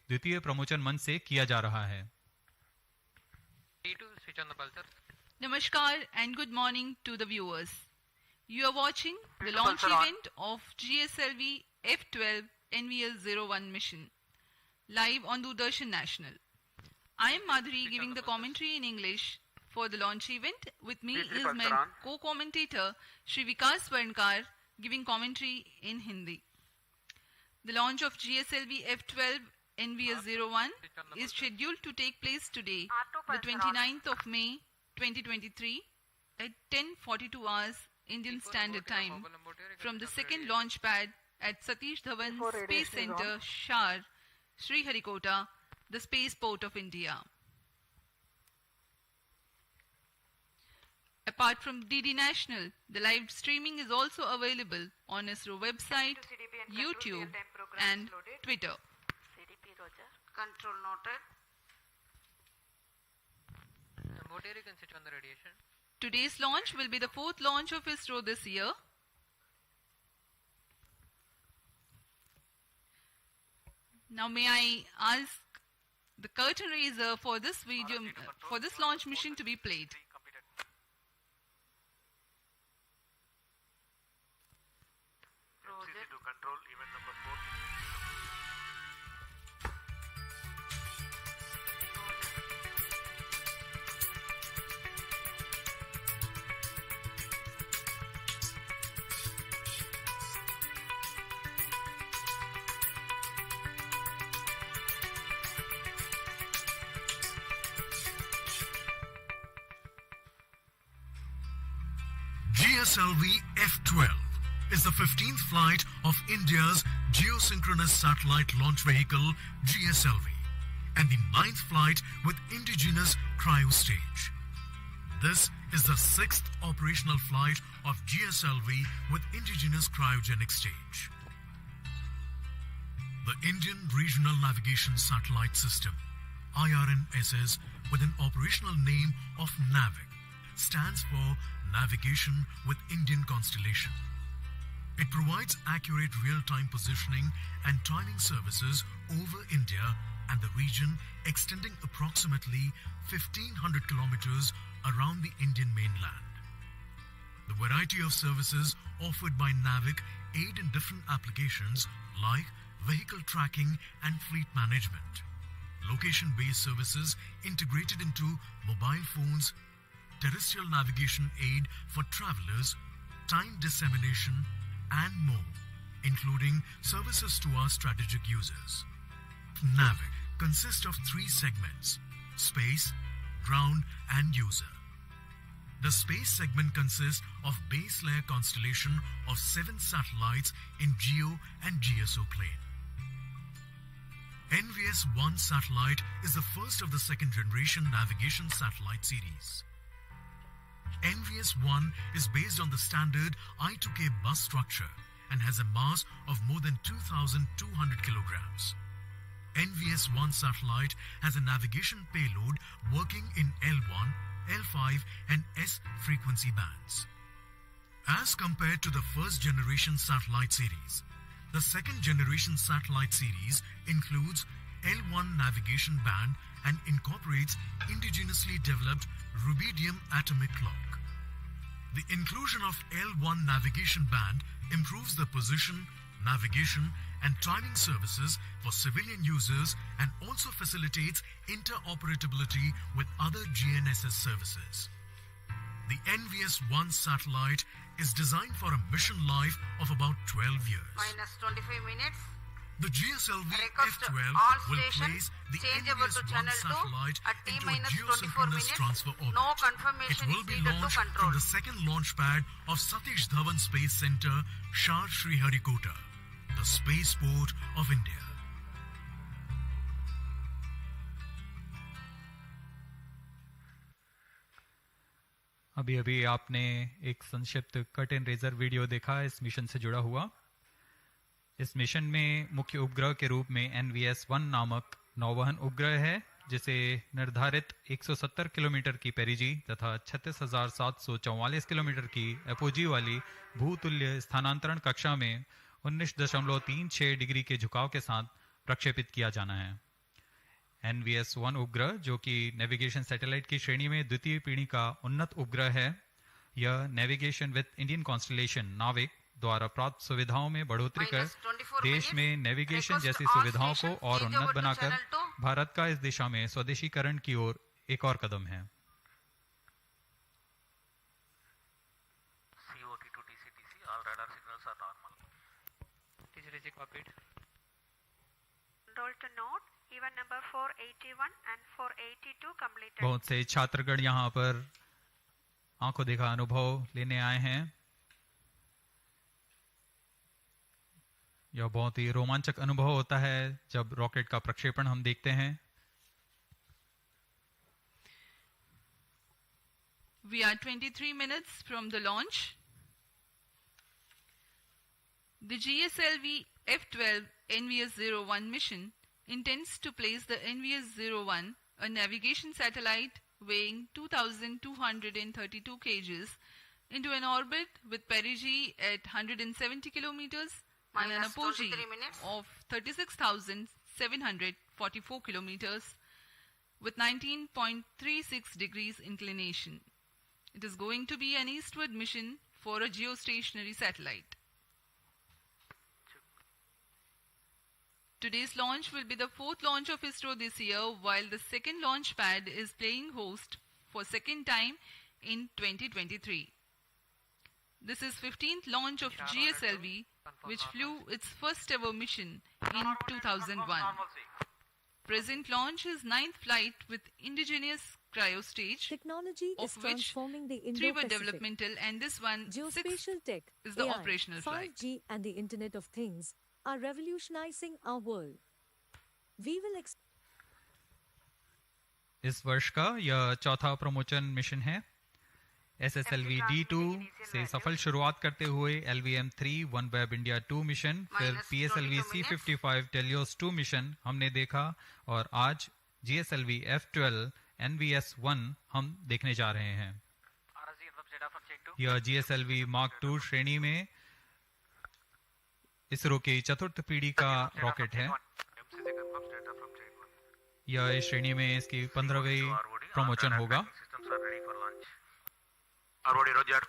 द्वितीय प्रमोचन मंच से किया जा रहा है। Namaskar and good morning to the viewers. You are watching the launch event of GSLV-F12 NVS-01 mission live on Doordarshan National. I am Madhuri giving the commentary in English for the launch event. With me is my co-commentator Shri Vikas Varnkar giving commentary in Hindi. The launch of GSLV-F12 NVS-01 is scheduled to take place today, the 29th of May 2023 at 10:42 hours Indian Standard Time from the second launch pad at Satish Dhawan Space Center, SHAR, Sriharikota, the spaceport of India. Apart from DD National, the live streaming is also available on ISRO website, YouTube and Twitter. CDP Roger. Control noted. Motor you can switch on the radiation. Today's launch will be the fourth launch of ISRO this year. Now may I ask the curtain raiser for this video, for this launch mission to be played. Roger. To control event number 4. GSLV-F12 is the 15th flight of India's Geosynchronous Satellite Launch Vehicle GSLV and the 9th flight with indigenous cryo stage. This is the 6th operational flight of GSLV with indigenous cryogenic stage. The Indian Regional Navigation Satellite System, IRNSS, with an operational name of NavIC, stands for Navigation with Indian Constellation. It provides accurate real-time positioning and timing services over India and the region extending approximately 1,500 kilometers around the Indian mainland. The variety of services offered by NavIC aid in different applications like vehicle tracking and fleet management, location-based services integrated into mobile phones, terrestrial navigation aid for travelers, time dissemination, and more, including services to our strategic users. NavIC consists of 3 segments: space, ground, and user. The space segment consists of base layer constellation of 7 satellites in GEO and GSO plane. NVS-01 satellite is the first of the second generation navigation satellite series. NVS-01 is based on the standard I2K bus structure and has a mass of more than 2,200 kilograms. NVS-01 satellite has a navigation payload working in L1, L5 and S frequency bands. As compared to the first generation satellite series, the second generation satellite series includes L1 navigation band and incorporates indigenously developed rubidium atomic clock. The inclusion of L1 navigation band improves the position, navigation and timing services for civilian users and also facilitates interoperability with other GNSS services. The NVS-01 satellite is designed for a mission life of about 12 years. Minus 25 minutes. The GSLV-F12 all will stations place the change over to NVS-01 channel 2 satellite at into a T-24 Geosynchronous minutes. Transfer Orbit. No It confirmation will is be needed to launched control. from the second launch pad of Satish Dhawan Space Center, SHAR, Sriharikota, the spaceport of India. अभी अभी आपने एक संक्षिप्त curtain razor video देखा इस mission से जुड़ा हुआ। इस मिशन में मुख्य उपग्रह के रूप में NVS-1 नामक नौवहन उपग्रह है, जिसे निर्धारित 170 किलोमीटर की पेरिजी तथा 36,744 किलोमीटर की एपोजी वाली भूतुल्य स्थानांतरण कक्षा में 19.36 डिग्री के झुकाव के साथ प्रक्षेपित किया जाना है। NVS-01 उपग्रह जो कि नेविगेशन सैटेलाइट की श्रेणी में द्वितीय पीढ़ी का उन्नत उपग्रह है। यह नेविगेशन विद इंडियन कॉन्स्टलेशन नाविक द्वारा प्राप्त सुविधाओं में बढ़ोतरी कर देश में नेविगेशन जैसी सुविधाओं को और उन्नत बनाकर भारत का इस दिशा में स्वदेशीकरण की ओर एक और कदम है। बहुत से छात्रगण यहाँ पर आंखों देखा अनुभव लेने आए हैं। यह बहुत ही रोमांचक अनुभव होता है जब रॉकेट का प्रक्षेपण हम देखते हैं। We are 23 minutes from the launch. The GSLV-F12 NVS-01 mission intends to place the NVS-01, a navigation satellite weighing 2,232 kgs, into an orbit with perigee at 170 kilometers and an apogee of 36,744 kilometers with 19.36 degrees inclination. It is going to be an eastward mission for a geostationary satellite. Today's launch will be the fourth launch of ISRO this year, while the second launch pad is playing host for second time in 2023. This is 15th launch of GSLV, which flew its first ever mission in 2001. Present launch is 9th flight with indigenous cryo stage, Technology of is which transforming the 3 were Indo-Pacific. developmental and this one, 6, Geospatial tech, is the AI, operational flight. 5G and the Internet of Things are revolutionizing our world. We will इस वर्ष का यह चौथा promotion mission है। SSLV D2 से सफल शुरुआत करते हुए LVM-3 OneWeb India 2 मिशन, फिर PSLV C55 Telios 2 मिशन हमने देखा और आज GSLV F12 NVS-01 हम देखने जा रहे हैं। यह GSLV Mark II श्रेणी में इसरो की चतुर्थ पीढ़ी का रॉकेट है। यह इस श्रेणी में इसकी 15वीं प्रमोशन होगा। ROD, Roger.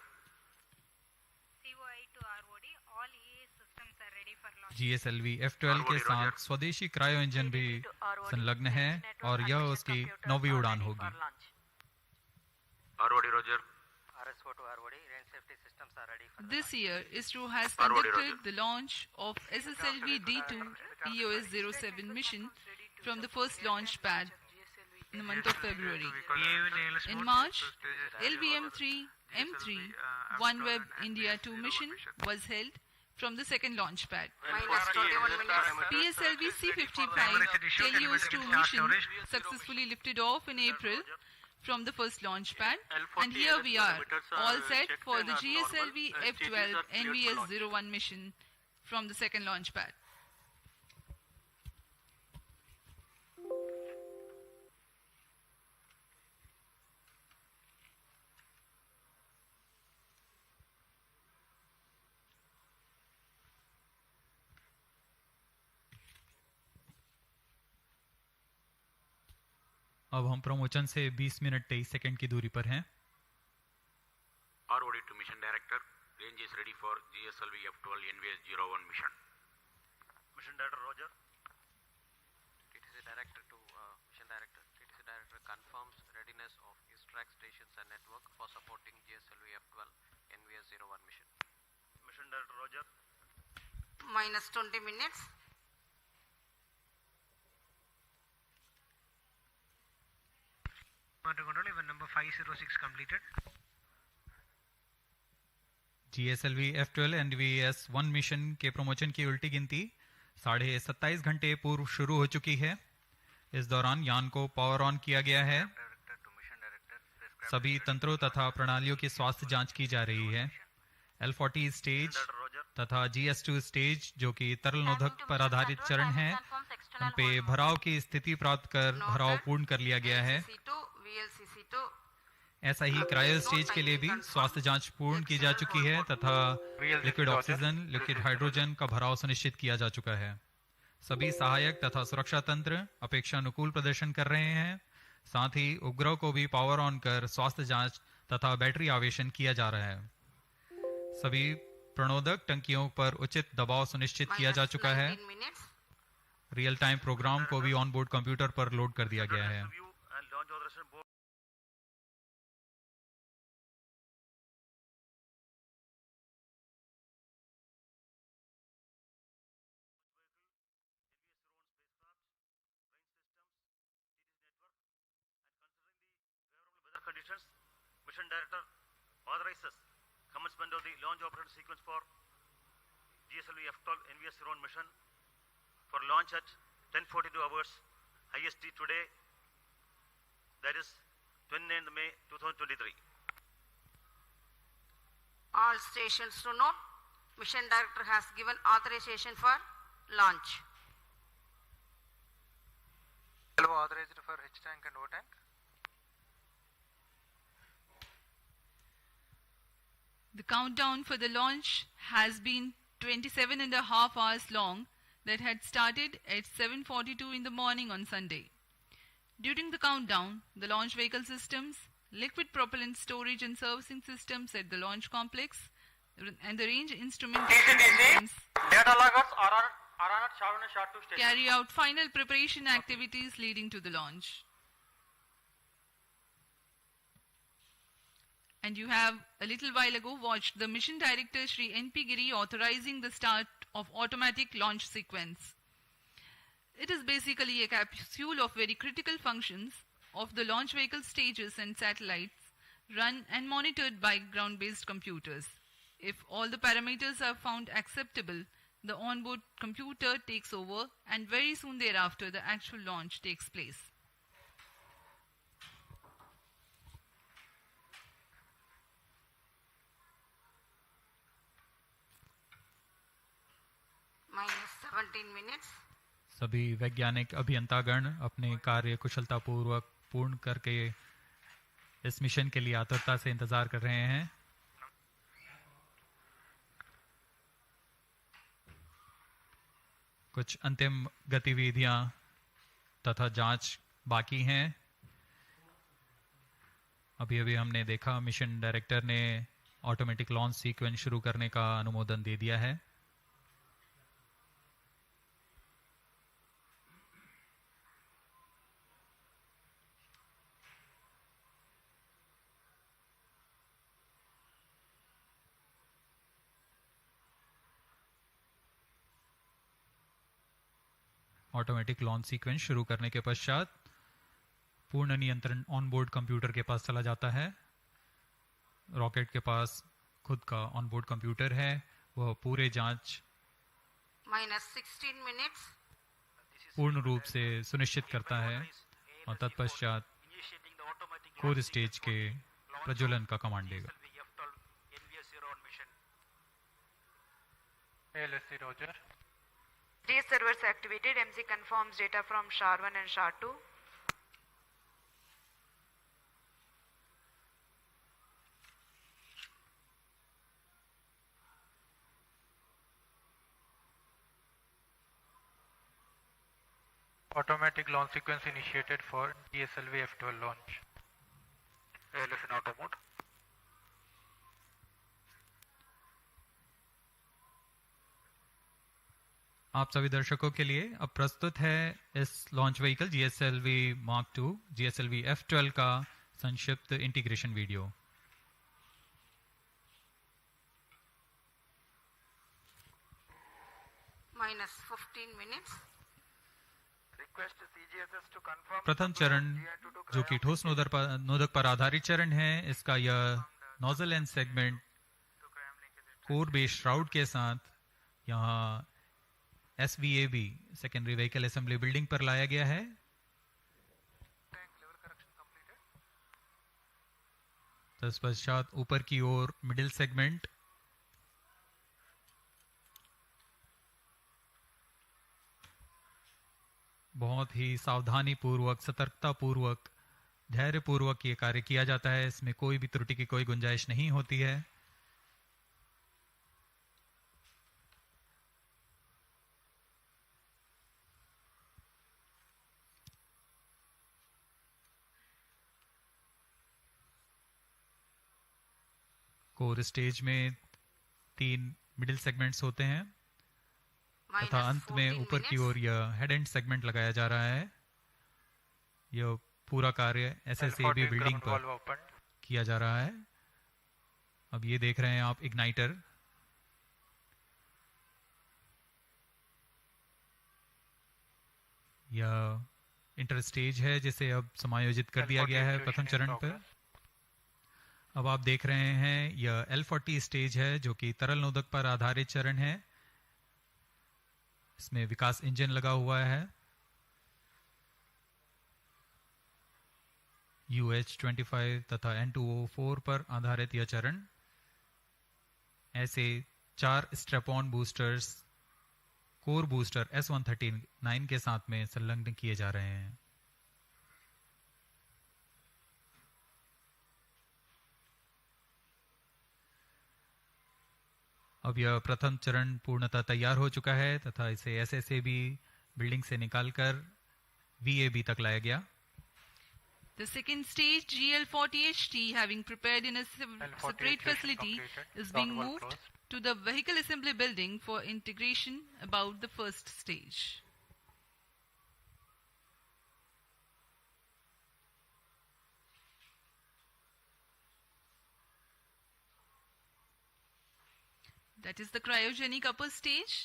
COI to ROD, all EA systems are ready for launch. GSLV F12 के साथ स्वदेशी क्रायो इंजन भी संलग्न है और यह उसकी 9वीं उड़ान होगी। ROD, Roger. RSO to ROD, range safety systems are ready for This year, ISRO has conducted the launch of SSLV D2 EOS-07 mission from the first launch pad in the month of February. In March, LVM-3 M3 OneWeb India 2 mission was held from the second launch pad. Minus 21 minutes. PSLV C55 Telios 2 mission successfully lifted off in April from the first launch pad, and here we are, all set for the GSLV F12 NVS-01 mission from the second launch pad. अब हम promotion से 20 minute 23 second की दूरी पर हैं। ROD to mission director. Range is ready for GSLV F12 NVS-01 mission. Mission Director, Roger. TTC Director to Mission Director. TTC Director confirms readiness of ISRO stations and network for supporting GSLV F12 NVS-01 mission. Mission Director, Roger. Minus 20 minutes. Control, event number 506 completed. GSLV F12 NVS-01 mission के promotion की उल्टी गिनती 27.5 घंटे पूर्व शुरू हो चुकी है। इस दौरान यान को पावर ऑन किया गया है। सभी तंत्रों तथा प्रणालियों की स्वास्थ्य जांच की जा रही है। L40 स्टेज तथा GS2 स्टेज जो कि तरल नोदक पर आधारित चरण है, उन पे भराव की स्थिति प्राप्त कर भराव पूर्ण कर लिया गया है। ऐसा ही क्रायो स्टेज के लिए भी स्वास्थ्य जांच पूर्ण की जा चुकी है तथा लिक्विड ऑक्सीजन, लिक्विड हाइड्रोजन का भराव सुनिश्चित किया जा चुका है। सभी सहायक तथा सुरक्षा तंत्र अपेक्षानुकूल प्रदर्शन कर रहे हैं। साथ ही उपग्रह को भी पावर ऑन कर स्वास्थ्य जांच तथा बैटरी आवेशन किया जा रहा है। सभी प्रणोदक टंकियों पर उचित दबाव सुनिश्चित किया जा चुका है। रियल टाइम प्रोग्राम को भी ऑन बोर्ड कंप्यूटर पर लोड कर दिया गया है। Conditions, Mission Director authorizes commencement of the launch operation sequence for GSLV-F12 NVS-01 mission for launch at 10:42 hours IST today, that is 29th May 2023. All stations to note, Mission Director has given authorization for launch. Authorized for H tank and O tank. The countdown for the launch has been 27.5 hours long that had started at 7:42 in the morning on Sunday. During the countdown, the launch vehicle systems, liquid propellant storage and servicing systems at the launch complex, and the range instrument systems Data loggers are on SHAR-1 and SHAR-2 carry out final preparation activities leading to the launch. And you have a little while ago watched the mission director Shri N.P. Giri authorizing the start of automatic launch sequence. It is basically a capsule of very critical functions of the launch vehicle stages and satellites run and monitored by ground-based computers. If all the parameters are found acceptable, the onboard computer takes over and very soon thereafter the actual launch takes place. Minus 17 minutes. सभी वैज्ञानिक अभियंतागण अपने कार्य कुशलतापूर्वक पूर्ण करके इस mission के लिए आतुरता से इंतजार कर रहे हैं। कुछ अंतिम गतिविधियां तथा जांच बाकी हैं। अभी अभी हमने देखा मिशन डायरेक्टर ने ऑटोमेटिक लॉन्च सीक्वेंस शुरू करने का अनुमोदन दे दिया है। ऑटोमेटिक लॉन्च सीक्वेंस शुरू करने के पश्चात पूर्ण नियंत्रण ऑनबोर्ड कंप्यूटर के पास चला जाता है। रॉकेट के पास खुद का ऑनबोर्ड कंप्यूटर है, वह पूरे जांच Minus 16 minutes. पूर्ण रूप से सुनिश्चित करता है और तत्पश्चात कोर स्टेज के प्रज्वलन का कमांड देगा। ALSC Roger. 3 servers activated. MC confirms data from SHAR-1 and SHAR-2. Automatic launch sequence initiated for GSLV-F12 launch. ALS in auto mode. आप सभी दर्शकों के लिए अब प्रस्तुत है इस launch vehicle GSLV Mark II GSLV F12 का संक्षिप्त integration video. Minus 15 minutes. Request CGSS to confirm. प्रथम चरण जो कि ठोस नोदक पर आधारित चरण है, इसका यह nozzle and segment core base shroud के साथ यहाँ SVAB secondary vehicle assembly building पर लाया गया है। तत्पश्चात ऊपर की ओर मिडिल सेगमेंट, बहुत ही सावधानी पूर्वक, सतर्कता पूर्वक, धैर्य पूर्वक ये कार्य किया जाता है। इसमें कोई भी त्रुटि की कोई गुंजाइश नहीं होती है। कोर स्टेज में 3 मिडिल सेगमेंट्स होते हैं तथा अंत में ऊपर की ओर यह हेड एंड सेगमेंट लगाया जा रहा है। यह पूरा कार्य SSAB बिल्डिंग पर किया जा रहा है। अब ये देख रहे हैं आप इग्नाइटर। यह इंटर स्टेज है जिसे अब समायोजित कर दिया गया है प्रथम चरण पर। अब आप देख रहे हैं यह L40 स्टेज है जो कि तरल नोदक पर आधारित चरण है। इसमें विकास इंजन लगा हुआ है। UH-25 तथा N2O4 पर आधारित यह चरण। ऐसे 4 strap-on boosters core booster S139 के साथ में संलग्न किए जा रहे हैं। अब यह प्रथम चरण पूर्णतः तैयार हो चुका है तथा इसे SSAB बिल्डिंग से निकालकर VAB तक लाया गया। The second stage, GL40HT, having prepared in a separate facility, is being moved to the vehicle assembly building for integration about the first stage. That is the cryogenic upper stage.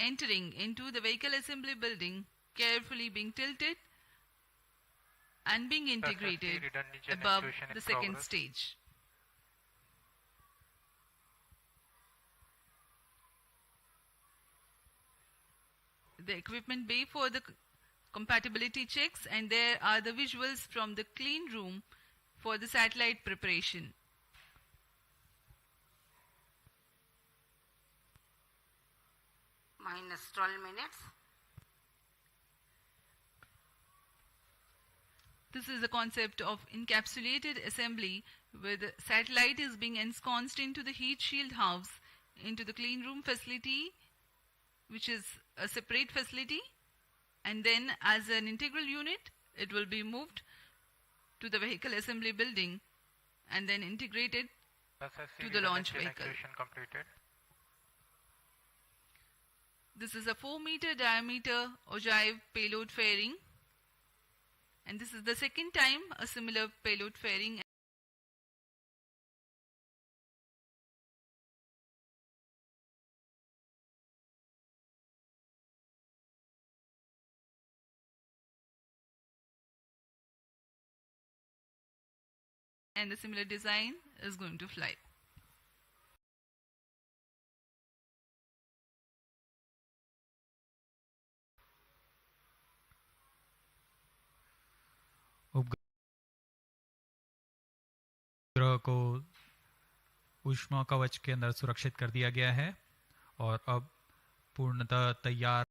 Entering into the vehicle assembly building, carefully being tilted and being integrated above the second stage. The equipment bay for the compatibility checks, and there are the visuals from the clean room for the satellite preparation. Minus 12 minutes. This is the concept of encapsulated assembly, where the satellite is being ensconced into the heat shield house into the clean room facility, which is a separate facility, and then as an integral unit it will be moved to the vehicle assembly building and then integrated to the launch vehicle. This is a 4-meter diameter ogive payload fairing, and this is the second time a similar payload fairing and the similar design is going to fly. उपग्रह को ऊष्मा कवच के अंदर सुरक्षित कर दिया गया है और अब पूर्णतः तैयार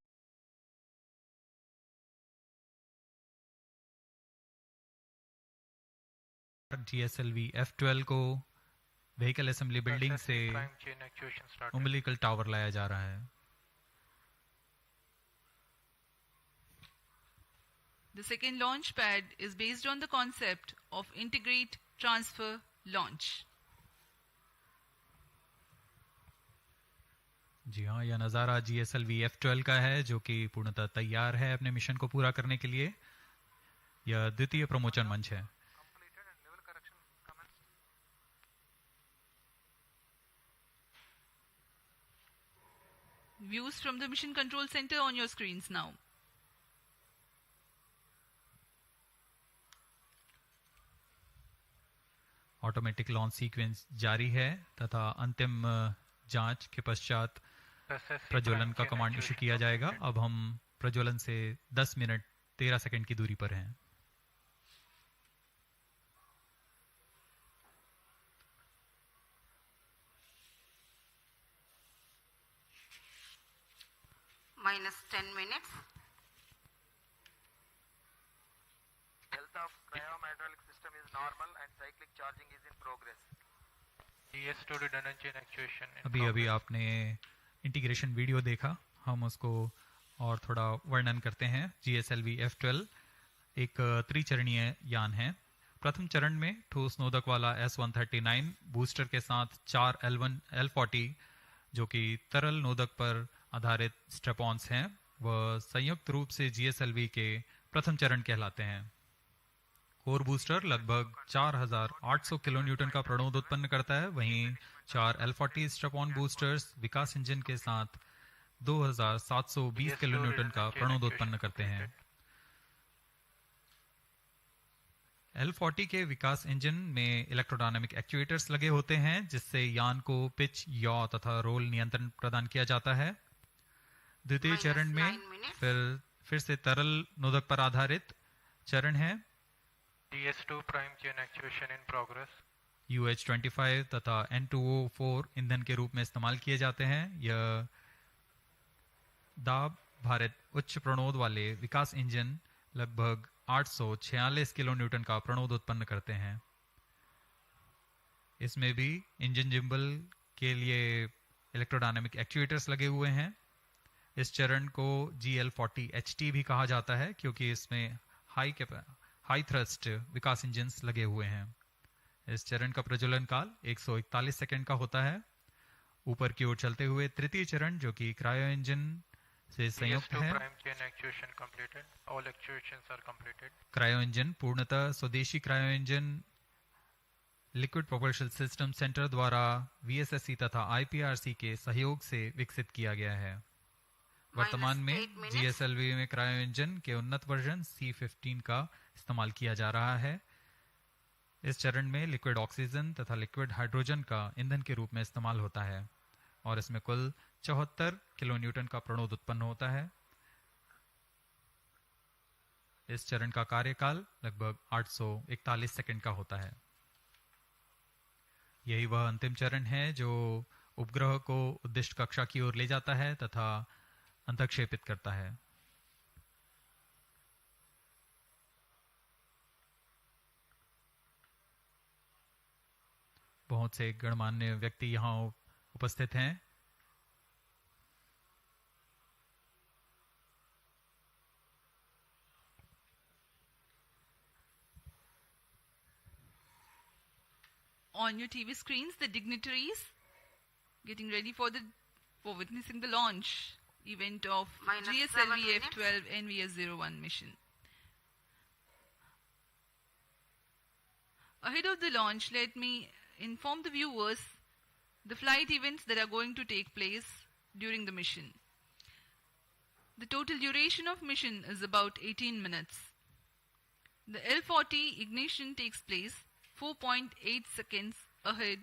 GSLV-F12 को व्हीकल असेंबली बिल्डिंग से उम्बिलिकल टावर लाया जा रहा है। The second launch pad is based on the concept of integrate transfer launch. जी हाँ, यह नज़ारा GSLV-F12 का है जो कि पूर्णतः तैयार है अपने मिशन को पूरा करने के लिए। यह द्वितीय प्रमोचन मंच है। Views from the mission control center on your screens now. Automatic launch sequence जारी है तथा अंतिम जांच के पश्चात प्रज्वलन का कमांड इशू किया जाएगा। अब हम प्रज्वलन से 10 मिनट 13 सेकंड की दूरी पर हैं। Minus 10 minutes. Health of cryomhydraulic system is normal and cyclic charging is in progress. GS2 redundant actuation. अभी आपने इंटीग्रेशन वीडियो देखा, हम उसको और थोड़ा वर्णन करते हैं। GSLV-F12 एक त्रिचरणीय यान है। प्रथम चरण में ठोस नोदक वाला S139 बूस्टर के साथ 4 L40 जो कि तरल नोदक पर आधारित स्ट्रेपॉन्स हैं, वह संयुक्त रूप से GSLV के प्रथम चरण कहलाते हैं। कोर बूस्टर लगभग 4800 किलोन्यूटन का प्रणोद उत्पन्न करता है, वहीं 4 L40 स्ट्रेपॉन बूस्टर्स विकास इंजन के साथ 2720 किलोन्यूटन का प्रणोद उत्पन्न करते हैं। L40 के विकास इंजन में इलेक्ट्रोडायनामिक एक्चुएटर्स लगे होते हैं, जिससे यान को पिच, यॉ तथा रोल नियंत्रण प्रदान किया जाता है। द्वितीय चरण में फिर से तरल नोदक पर आधारित चरण है। DS2 prime chain actuation in progress. UH-25 तथा N2O4 ईंधन के रूप में इस्तेमाल किए जाते हैं। यह दाब भारित उच्च प्रणोद वाले विकास इंजन लगभग 846 किलोन्यूटन का प्रणोद उत्पन्न करते हैं। इसमें भी इंजन जिम्बल के लिए इलेक्ट्रोडायनामिक एक्चुएटर्स लगे हुए हैं। इस चरण को GL40HT भी कहा जाता है, क्योंकि इसमें हाई थ्रस्ट विकास इंजन्स लगे हुए हैं। इस चरण का प्रज्वलन काल 141 सेकंड का होता है। ऊपर की ओर चलते हुए तृतीय चरण, जो कि क्रायो इंजन से संयुक्त है। क्रायो इंजन पूर्णतः स्वदेशी cryo engine liquid propulsion system centre द्वारा VSSC तथा IPRC के सहयोग से विकसित किया गया है। वर्तमान में GSLV में क्रायो इंजन के उन्नत वर्जन C15 का इस्तेमाल किया जा रहा है। इस चरण में लिक्विड ऑक्सीजन तथा लिक्विड हाइड्रोजन का ईंधन के रूप में इस्तेमाल होता है और इसमें कुल 74 किलोन्यूटन का प्रणोद उत्पन्न होता है। इस चरण का कार्यकाल लगभग 841 सेकंड का होता है। यही वह अंतिम चरण है जो उपग्रह को उद्दिष्ट कक्षा की ओर ले जाता है तथा अंतक्षेपित करता है। बहुत से गणमान्य व्यक्ति यहाँ उपस्थित हैं। On your TV screens, the dignitaries getting ready for witnessing the launch event of GSLV-F12 NVS-01 mission. Ahead of the launch, let me inform the viewers the flight events that are going to take place during the mission. The total duration of mission is about 18 minutes. The L40 ignition takes place 4.8 seconds ahead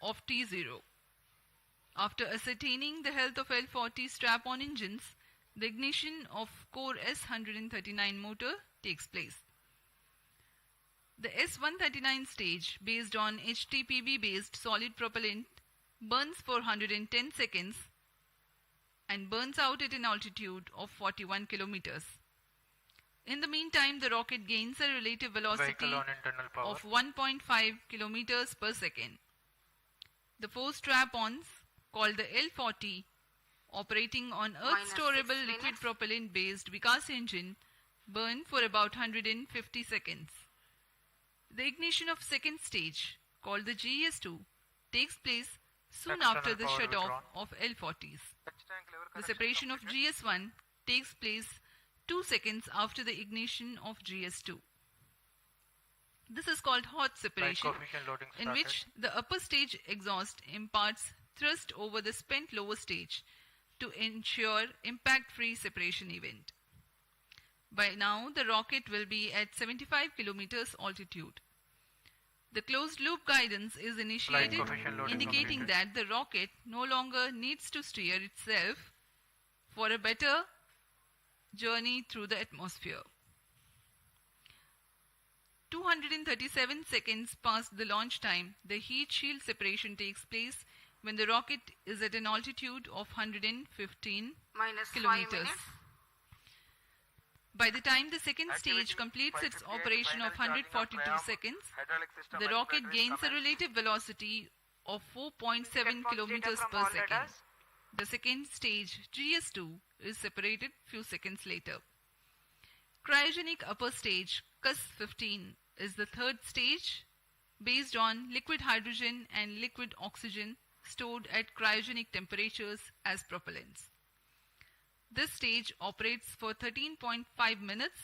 of T0. After ascertaining the health of L40 strap-on engines, the ignition of core S139 motor takes place. The S139 stage, based on HTPB-based solid propellant, burns for 110 seconds and burns out at an altitude of 41 kilometers. In the meantime, the rocket gains a relative velocity of 1.5 kilometers per second. The four strap-ons, called the L40, operating on Earth-storable liquid propellant-based Vikas engine, burn for about 150 seconds. The ignition of second stage, called the GS2, takes place soon after the shut-off of L40s. The separation of GS1 takes place 2 seconds after the ignition of GS2. This is called hot separation, in which the upper stage exhaust imparts thrust over the spent lower stage to ensure impact-free separation event. By now, the rocket will be at 75 kilometers altitude. The closed-loop guidance is initiated, indicating that the rocket no longer needs to steer itself for a better journey through the atmosphere. 237 seconds past the launch time, the heat shield separation takes place when the rocket is at an altitude of 115 kilometers. By the time the second stage completes its operation of 142 seconds, the rocket gains a relative velocity of 4.7 kilometers per second. The second stage, GS2, is separated few seconds later. Cryogenic upper stage, CUS-15, is the third stage based on liquid hydrogen and liquid oxygen stored at cryogenic temperatures as propellants. This stage operates for 13.5 minutes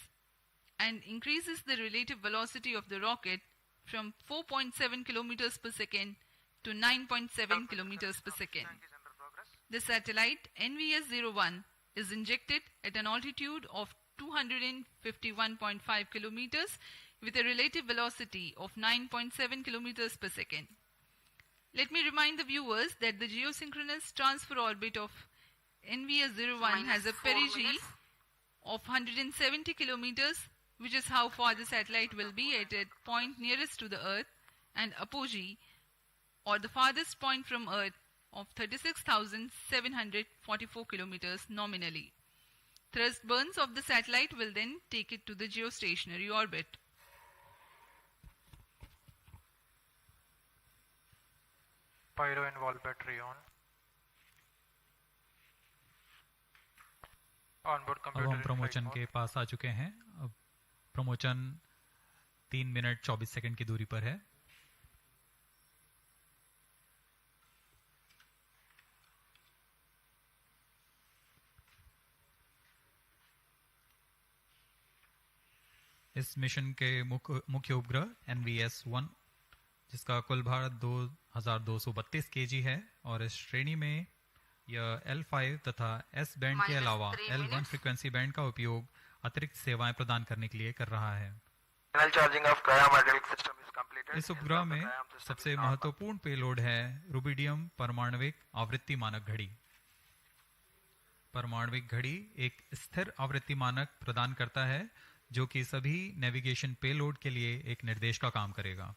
and increases the relative velocity of the rocket from 4.7 kilometers per second to 9.7 kilometers per second. The satellite NVS-01 is injected at an altitude of 251.5 kilometers with a relative velocity of 9.7 kilometers per second. Let me remind the viewers that the Geosynchronous Transfer Orbit of NVS-01 has a perigee of 170 kilometers, which is how far the satellite will be at a point nearest to the Earth, and apogee, or the farthest point from Earth, of 36,744 kilometers nominally. Thrust burns of the satellite will then take it to the geostationary orbit. Pyro and wall battery on. Onboard अब computer हम प्रमोचन के पास आ चुके हैं. अब प्रमोचन 3 minute 24 second की दूरी पर है. इस मिशन के मुख्य उपग्रह NVS-01 जिसका कुल भार 2232 kg है और इस श्रेणी में यह L5 तथा S बैंड के अलावा L1 फ्रीक्वेंसी बैंड का उपयोग अतिरिक्त सेवाएं प्रदान करने के लिए कर रहा है. इस उपग्रह में सबसे महत्वपूर्ण पेलोड है रुबिडियम परमाणविक आवृत्ति मानक घड़ी. परमाणविक घड़ी एक स्थिर आवृत्ति मानक प्रदान करता है जो कि सभी नेविगेशन पेलोड के लिए एक निर्देश का काम करेगा.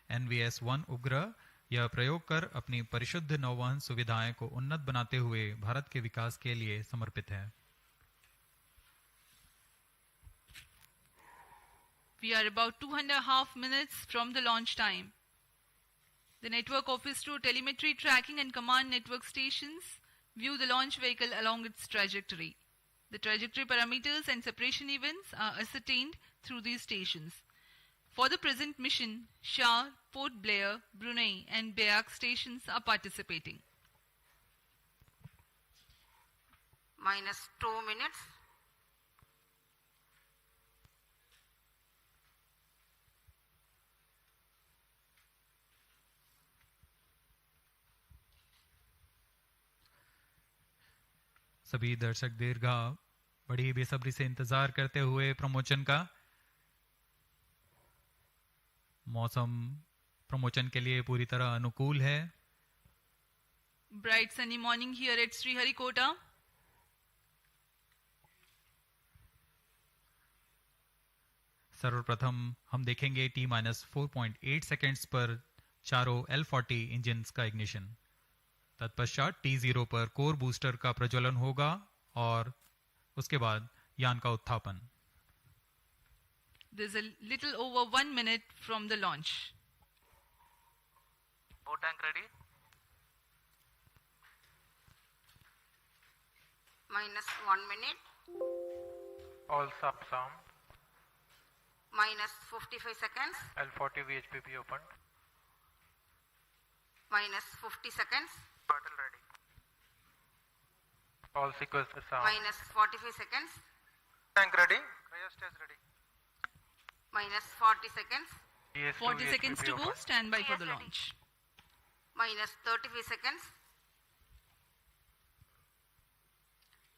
NVS-01 उपग्रह यह प्रयोग कर अपनी परिशुद्ध नौवहन सुविधाएं को उन्नत बनाते हुए भारत के विकास के लिए समर्पित है. We are about 2.5 minutes from the launch time. The network of ISRO telemetry tracking and command network stations view the launch vehicle along its trajectory. The trajectory parameters and separation events are ascertained through these stations. For the present mission, SHAR, Port Blair, Brunei and Beak stations are participating. Minus 2 minutes. सभी दर्शक दीर्घा बड़ी बेसब्री से इंतजार करते हुए प्रमोचन का. मौसम प्रमोचन के लिए पूरी तरह अनुकूल है. Bright sunny morning here at Sriharikota. सर्वप्रथम हम देखेंगे T-4.8 सेकेंड्स पर चारों L40 इंजन्स का इग्निशन. तत्पश्चात T0 पर कोर बूस्टर का प्रज्वलन होगा और उसके बाद यान का उत्थापन. There's a little over 1 minute from the launch. O tank ready. Minus 1 minute. All subs armed. Minus 55 seconds. L40 VHPP opened. Minus 50 seconds. Battle ready. All sequences armed. Minus 45 seconds. Tank ready. Cryostats ready. Minus 40 seconds. 40 seconds to go. Stand by for the launch. Minus 35 seconds.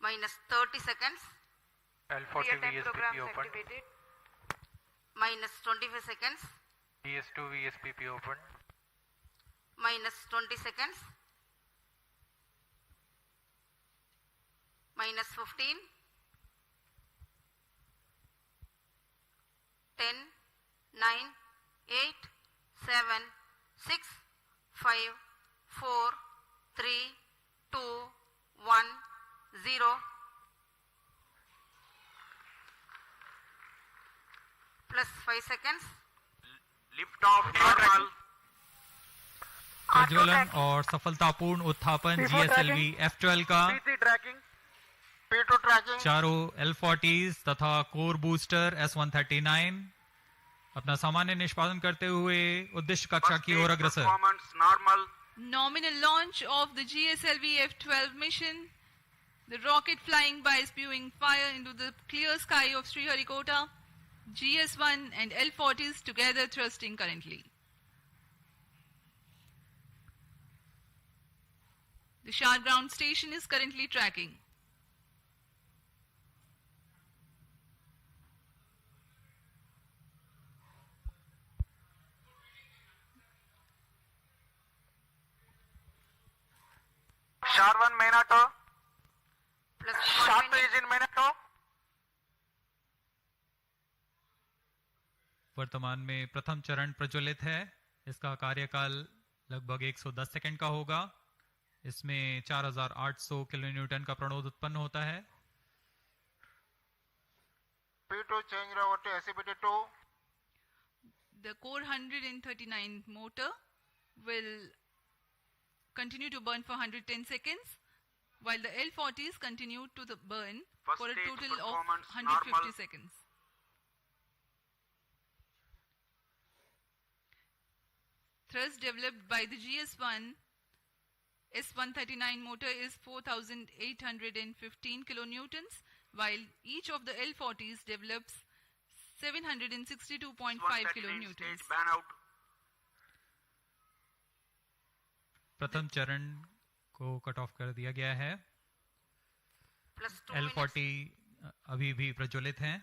Minus 30 seconds. L40 VSPP opened. Minus 25 seconds. DS2 VSPP opened. Minus 20 seconds. Minus 15. 10, 9, 8, 7, 6, 5, 4, 3, 2, 1, 0. Plus 5 seconds. Lift off normal. प्रज्वलन और सफलतापूर्ण उत्थापन GSLV-F12 का. चारों L40s तथा core booster S139 अपना सामान्य निष्पादन करते हुए उद्देश्य कक्षा की ओर अग्रसर। Performance normal. Nominal launch of the GSLV-F12 mission. The rocket flying by spewing fire into the clear sky of Sriharikota. GS1 and L40s together thrusting currently. The SHAR ground station is currently tracking. SHAR 1 main auto. Plus SHAR 1 2 minute. is in main auto. वर्तमान में प्रथम चरण प्रज्वलित है। इसका कार्यकाल लगभग 110 second का होगा। इसमें 4800 किलोन्यूटन का प्रणोद उत्पन्न होता है। P2 change over to SCPT2. The core 139 motor will continue to burn for 110 seconds, while the L40s continue to burn First for a stage total of performance 150 normal. seconds. Thrust developed by the GS1 S139 motor is 4,815 kilonewtons, while each of the L40s develops 762.5 kilonewtons. Stage ban out. प्रथम चरण को cut off कर दिया गया है। Plus 2 L40 minutes. अभी भी प्रज्वलित हैं।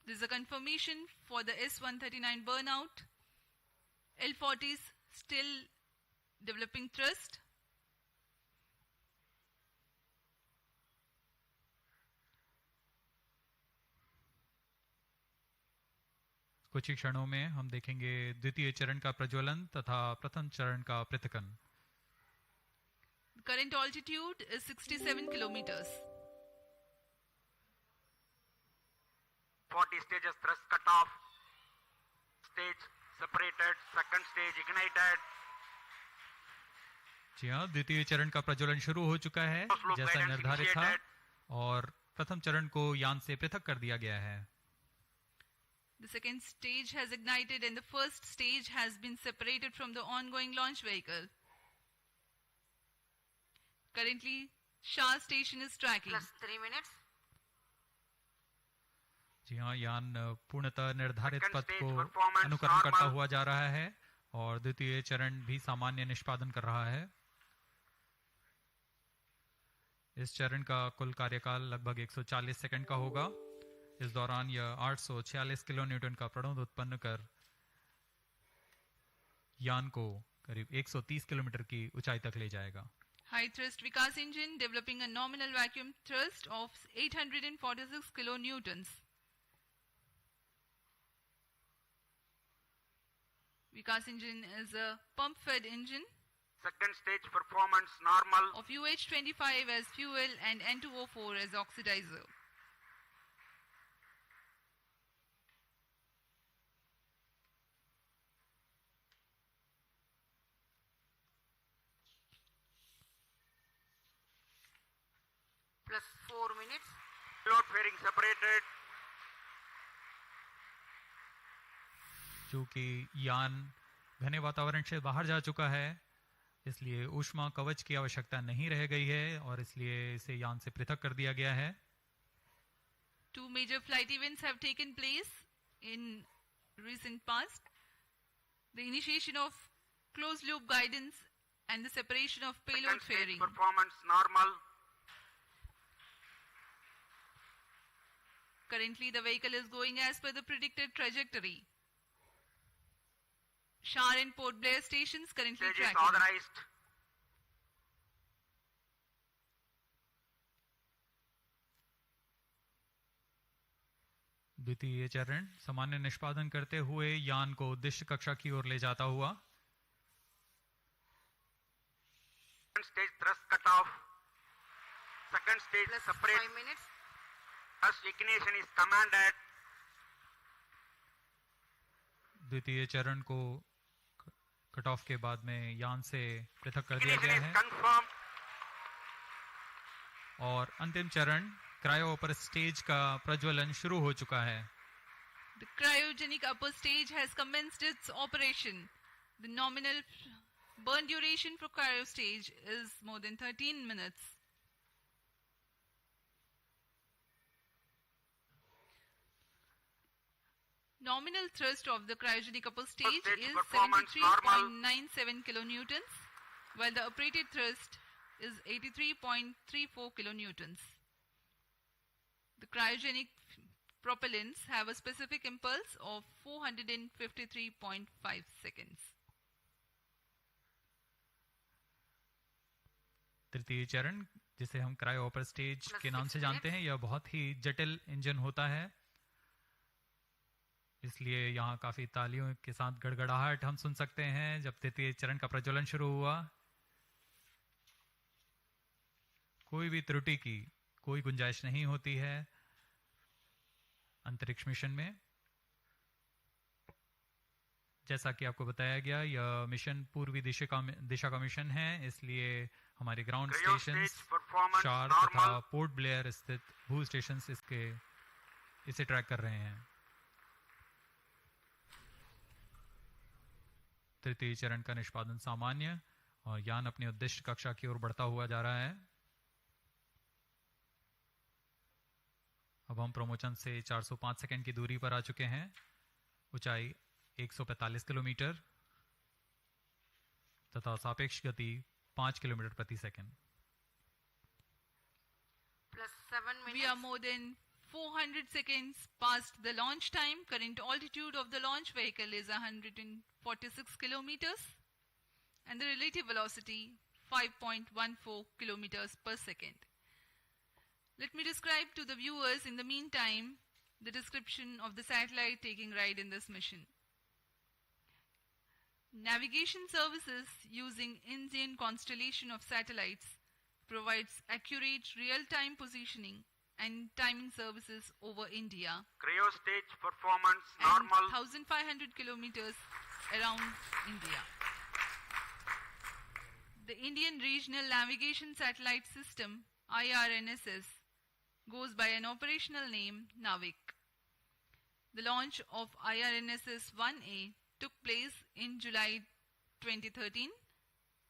This is a confirmation for the S139 burnout. L40s still developing thrust. कुछ ही क्षणों में हम देखेंगे द्वितीय चरण का प्रज्वलन तथा प्रथम चरण का पृथक्कन। Current altitude is 67 kilometers. 40 stages thrust cut off. Stage separated. Second stage ignited. जी हाँ, द्वितीय चरण का प्रज्वलन शुरू हो चुका है जैसा निर्धारित था और प्रथम चरण को यान से पृथक कर दिया गया है। The second stage has ignited and the first stage has been separated from the ongoing launch vehicle. Currently, SHAR station is tracking. Plus 3 minutes. जी हाँ, यान पूर्णतः निर्धारित Second पथ stage को performance अनुकरण करता normal. हुआ जा रहा है और द्वितीय चरण भी सामान्य निष्पादन कर रहा है। इस चरण का कुल कार्यकाल लगभग 140 सेकंड का होगा। इस दौरान यह 846 किलोन्यूटन का प्रणोद उत्पन्न कर यान को करीब 130 किलोमीटर की ऊंचाई तक ले जाएगा। High thrust Vikas engine developing a nominal vacuum thrust of 846 kilonewtons. Vikas engine is a pump-fed engine Second stage performance normal. of UH25 as fuel and N2O4 as oxidizer. Plus 4 minutes. Load fairing separated. चूंकि यान घने वातावरण से बाहर जा चुका है इसलिए ऊष्मा कवच की आवश्यकता नहीं रह गई है और इसलिए इसे यान से पृथक कर दिया गया है। Two major flight events have taken place in recent past. The initiation of closed loop guidance and the separation of payload Second stage fairing. performance normal. Currently, the vehicle is going as per the predicted trajectory. SHAR and Port Blair stations currently Stage is tracking. authorized. द्वितीय चरण सामान्य निष्पादन करते हुए यान को उद्देश्य कक्षा की ओर ले जाता हुआ। Second stage thrust cut off. Second stage Plus separate. 5 minutes. Thrust ignition is commanded. द्वितीय चरण को कट ऑफ के बाद में यान से पृथक कर दिया Ignition गया is है confirmed. और अंतिम चरण क्रायो अपर स्टेज का प्रज्वलन शुरू हो चुका है। The cryogenic upper stage has commenced its operation. The nominal burn duration for cryo stage is more than 13 minutes. Nominal thrust of the cryogenic upper stage is 73.97 kilonewtons, while the operated thrust is 83.34 kilonewtons. The cryogenic propellants have a specific impulse of 453.5 seconds. तृतीय चरण, जिसे हम cryo upper stage के नाम से जानते हैं, यह बहुत ही जटिल इंजन होता है, इसलिए यहाँ काफी तालियों के साथ गड़गड़ाहट हम सुन सकते हैं जब तृतीय चरण का प्रज्वलन शुरू हुआ। कोई भी त्रुटि की कोई गुंजाइश नहीं होती है अंतरिक्ष मिशन में। जैसा कि आपको बताया गया, यह मिशन पूर्वी दिशा का मिशन है, इसलिए हमारे ग्राउंड स्टेशंस शार तथा पोर्ट ब्लेयर स्थित भू स्टेशंस इसे ट्रैक कर रहे हैं। तृतीय चरण का निष्पादन सामान्य और यान अपनी उद्दिष्ट कक्षा की ओर बढ़ता हुआ जा रहा है। अब हम प्रमोचन से 405 सेकंड की दूरी पर आ चुके हैं। ऊंचाई 145 किलोमीटर तथा सापेक्ष गति 5 किलोमीटर प्रति second. We are more than 400 seconds past the launch time. Current altitude of the launch vehicle is 146 kilometers and the relative velocity 5.14 kilometers per second. Let me describe to the viewers in the meantime the description of the satellite taking ride in this mission. Navigation services using Indian Constellation of satellites provides accurate real-time positioning and timing services over India. Cryo stage performance and normal. 1,500 kilometers around India. The Indian Regional Navigation Satellite System, IRNSS, goes by an operational name NavIC. The launch of IRNSS-1A took place in July 2013,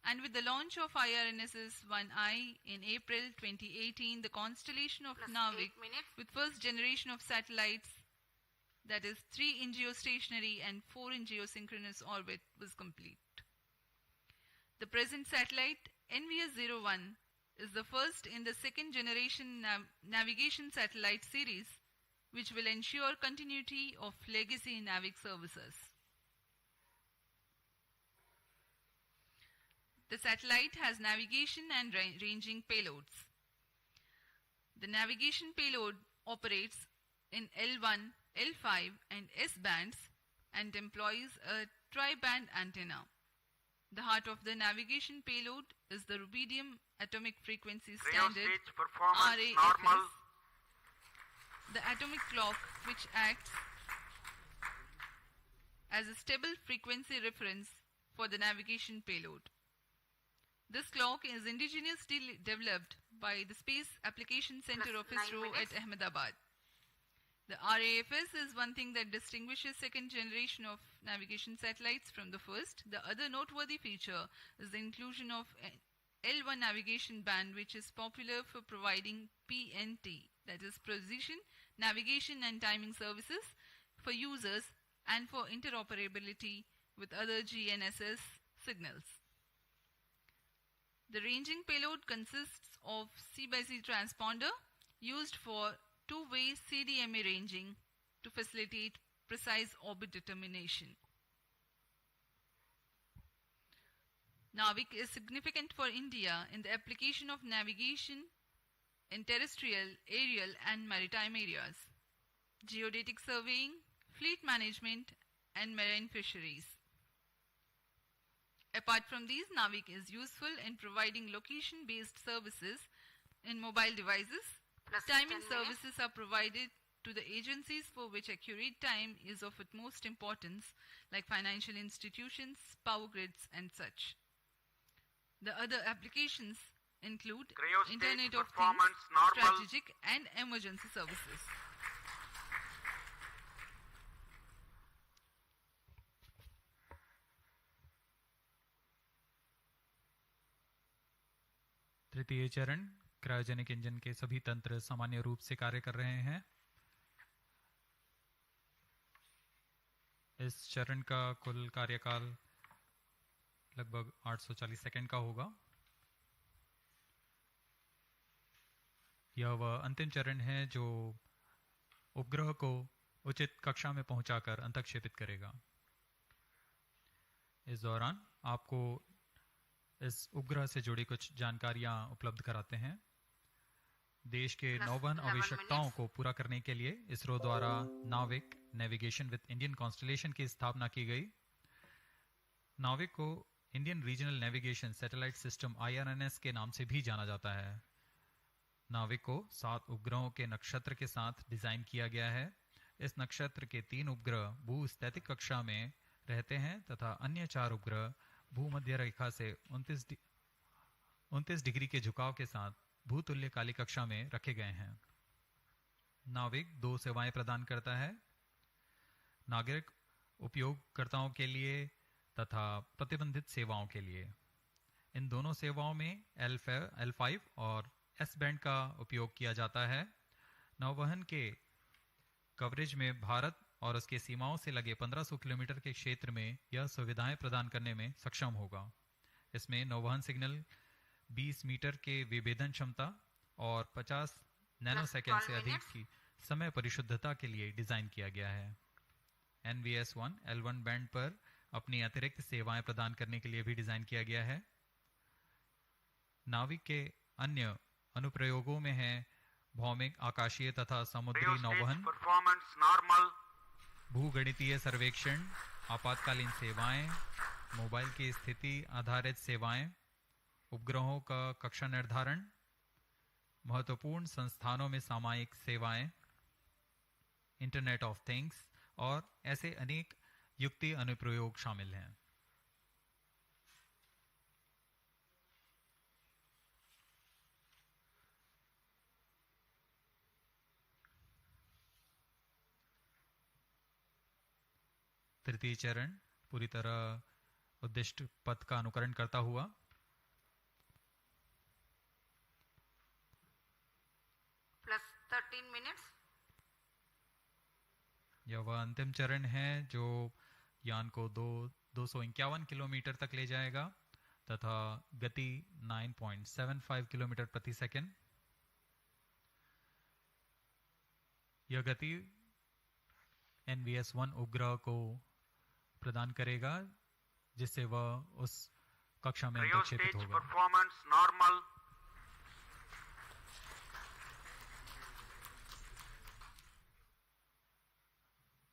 and with the launch of IRNSS-1I in April 2018, the constellation of NavIC with first generation of satellites, that is 3 in geostationary and 4 in geosynchronous orbit, was complete. The present satellite, NVS-01, is the first in the second generation navigation satellite series, which will ensure continuity of legacy NavIC services. The satellite has navigation and ranging payloads. The navigation payload operates in L1, L5 and S bands and employs a tri-band antenna. The heart of the navigation payload is the rubidium atomic frequency standard RAFS, the atomic clock which acts as a stable frequency reference for the navigation payload. This clock is indigenously developed by the Space Application Center of ISRO at Ahmedabad. The RAFS is one thing that distinguishes second generation of navigation satellites from the first. The other noteworthy feature is the inclusion of L1 navigation band, which is popular for providing PNT, that is precision, navigation and timing services for users and for interoperability with other GNSS signals. The ranging payload consists of C/C transponder used for two-way CDMA ranging to facilitate precise orbit determination. NavIC is significant for India in the application of navigation in terrestrial, aerial and maritime areas, geodetic surveying, fleet management and marine fisheries. Apart from these, NavIC is useful in providing location-based services in mobile devices. Timing services are provided to the agencies for which accurate time is of utmost importance, like financial institutions, power grids and such. The other applications include Internet of Things, strategic and emergency services. तृतीय चरण, cryogenic engine के सभी तंत्र सामान्य रूप से कार्य कर रहे हैं। इस चरण का कुल कार्यकाल लगभग 840 सेकंड का होगा। यह वह अंतिम चरण है जो उपग्रह को उचित कक्षा में पहुंचाकर अंतक्षेपित करेगा। इस दौरान आपको इस उपग्रह से जुड़ी कुछ जानकारियां उपलब्ध कराते हैं। देश के नौवहन आवश्यकताओं को पूरा करने के लिए इसरो द्वारा नाविक नेविगेशन विद इंडियन कॉन्स्टलेशन की स्थापना की गई। नाविक को Indian regional navigation satellite system IRNS के नाम से भी जाना जाता है। नाविक को 7 उपग्रहों के नक्षत्र के साथ डिजाइन किया गया है। इस नक्षत्र के 3 उपग्रह भूस्थैतिक कक्षा में रहते हैं तथा अन्य 4 उपग्रह भूमध्य रेखा से 29 डिग्री के झुकाव के साथ भूतुल्य काली कक्षा में रखे गए हैं। नाविक 2 सेवाएं प्रदान करता है, नागरिक उपयोगकर्ताओं के लिए तथा प्रतिबंधित सेवाओं के लिए। इन दोनों सेवाओं में L5 और S बैंड का उपयोग किया जाता है। नौवहन के कवरेज में भारत और उसके सीमाओं से लगे 1500 किलोमीटर के क्षेत्र में यह सुविधाएं प्रदान करने में सक्षम होगा। इसमें नौवहन सिग्नल 20 मीटर के विभेदन क्षमता और 50 नैनोसेकंड से अधिक की समय परिशुद्धता के लिए डिजाइन किया गया है। NVS-1 L1 बैंड पर अपनी अतिरिक्त सेवाएं प्रदान करने के लिए भी डिजाइन किया गया है। नाविक के अन्य अनुप्रयोगों में है भौमिक, आकाशीय तथा समुद्री नौवहन, भूगणितीय सर्वेक्षण, आपातकालीन सेवाएं, मोबाइल की स्थिति आधारित सेवाएं, उपग्रहों का कक्षा निर्धारण, महत्वपूर्ण संस्थानों में सामयिक सेवाएं, इंटरनेट ऑफ थिंग्स और ऐसे अनेक युक्ति अनुप्रयोग शामिल हैं। तृतीय चरण पूरी तरह उद्दिष्ट पथ का अनुकरण करता हुआ +13 मिनट्स। यह वह अंतिम चरण है जो यान को 251 किलोमीटर तक ले जाएगा तथा गति 9.75 किलोमीटर प्रति सेकंड। यह गति NVS-1 उपग्रह को प्रदान करेगा जिससे वह उस कक्षा में अंतक्षेपित होगा। Performance normal.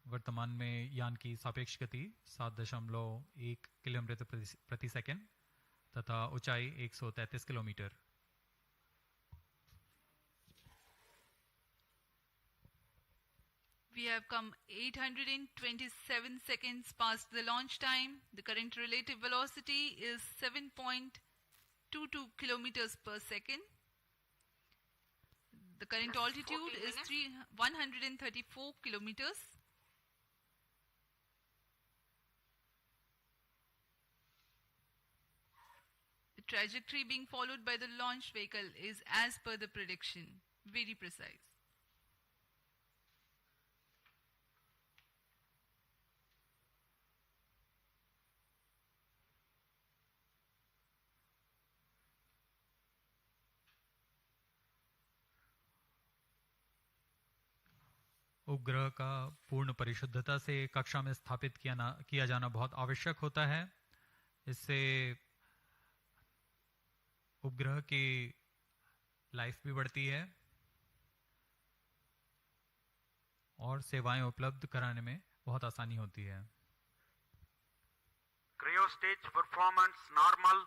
वर्तमान में यान की सापेक्ष गति 7.1 किलोमीटर प्रति सेकंड तथा ऊंचाई 133 kilometre. We have come 827 seconds past the launch time. The current relative velocity is 7.22 kilometers per second. The current altitude is 134 kilometers. The trajectory being followed by the launch vehicle is as per the prediction, very precise. उपग्रह का पूर्ण परिशुद्धता से कक्षा में स्थापित किया जाना बहुत आवश्यक होता है। इससे उपग्रह की लाइफ भी बढ़ती है और सेवाएं उपलब्ध कराने में बहुत आसानी होती है। Cryo stage performance normal.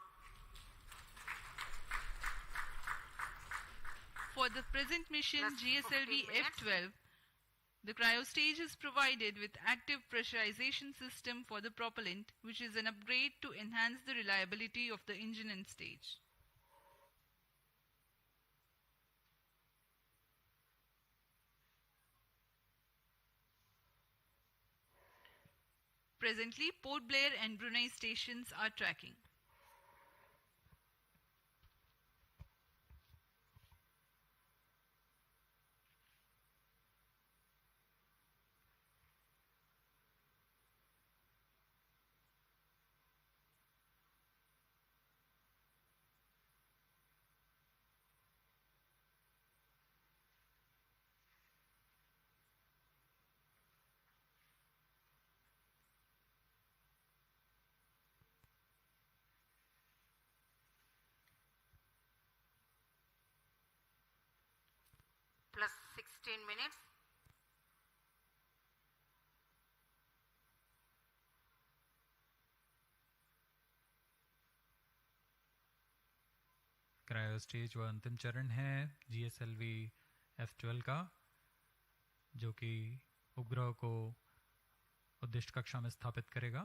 For the present mission GSLV-F12, the cryostage is provided with active pressurization system for the propellant, which is an upgrade to enhance the reliability of the engine and stage. Presently, Port Blair and Brunei stations are tracking. 16 minutes. Cryo stage व अंतिम चरण है GSLV-F12 का, जो कि उपग्रह को उद्दिष्ट कक्षा में स्थापित करेगा।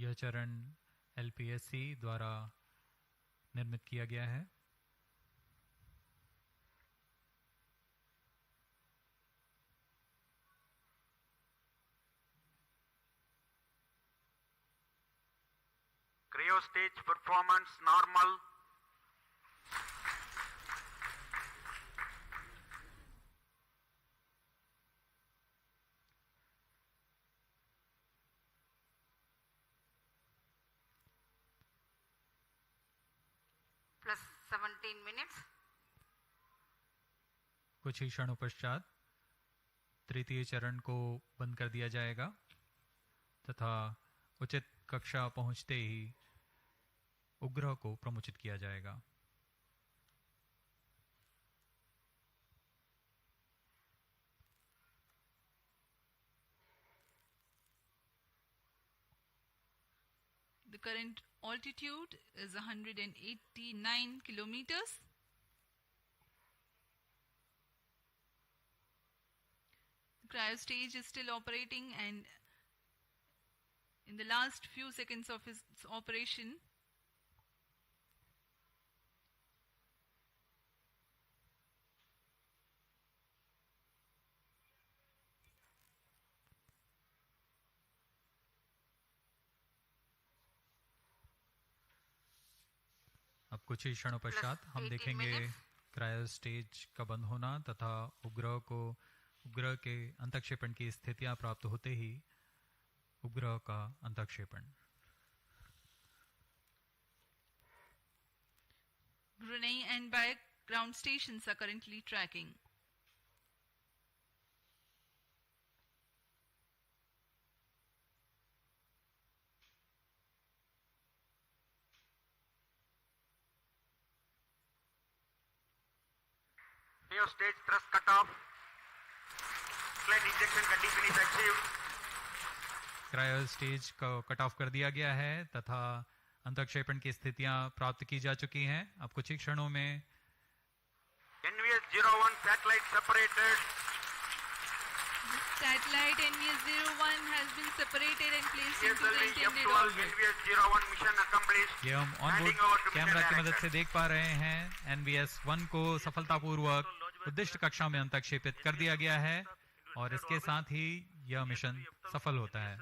यह चरण LPSC द्वारा निर्मित किया गया है। Cryo stage performance normal. Plus 17 minutes. कुछ ही क्षणों पश्चात तृतीय चरण को बंद कर दिया जाएगा तथा उचित कक्षा पहुंचते ही उपग्रह को प्रमोचित किया जाएगा। The current altitude is 189 kilometers. The cryo stage is still operating, and in the last few seconds of its operation, अब कुछ ही क्षणों पश्चात हम देखेंगे क्रायो स्टेज का बंद होना तथा उपग्रह के अंतःक्षेपण की स्थितियां प्राप्त होते ही उपग्रह का अंतःक्षेपण। Brunei and Bayak ground stations are currently tracking. Cryo stage thrust cutoff. Slide injection condition is achieved. Cryo stage को कट ऑफ कर दिया गया है तथा अंतःक्षेपण की स्थितियां प्राप्त की जा चुकी हैं। अब कुछ ही क्षणों में NVS-01 satellite separated. The satellite NVS-01 has been separated and placed into the intended GSLV-F12 orbit. NVS-01 mission accomplished. ये हम ऑनबोर्ड कैमरा की मदद से देख पा रहे हैं। NVS-1 को सफलतापूर्वक उद्दिष्ट कक्षा में अंतःक्षेपित कर दिया गया है और इसके साथ ही यह मिशन सफल होता है।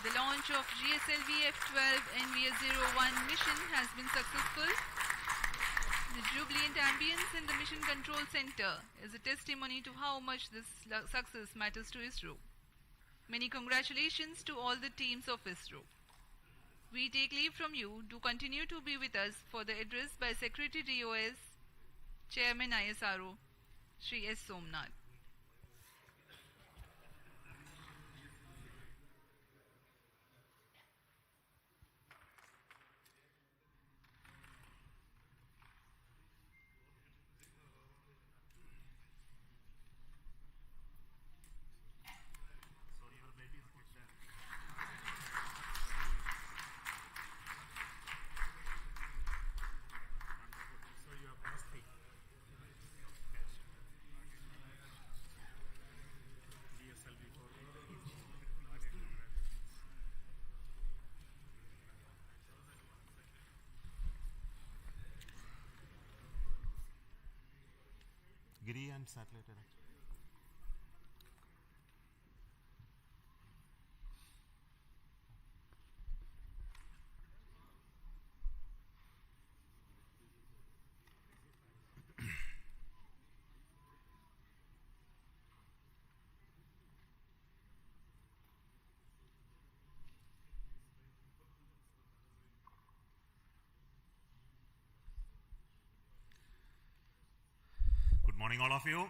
The launch of GSLV-F12 NVS-01 mission has been successful. The jubilant ambience in the Mission Control Center is a testimony to how much this success matters to ISRO. Many congratulations to all the teams of ISRO. We take leave from you to continue to be with us for the address by Secretary DOS, Chairman ISRO, Shri S. Somnath. Giri and satellite director. Good morning, all of you.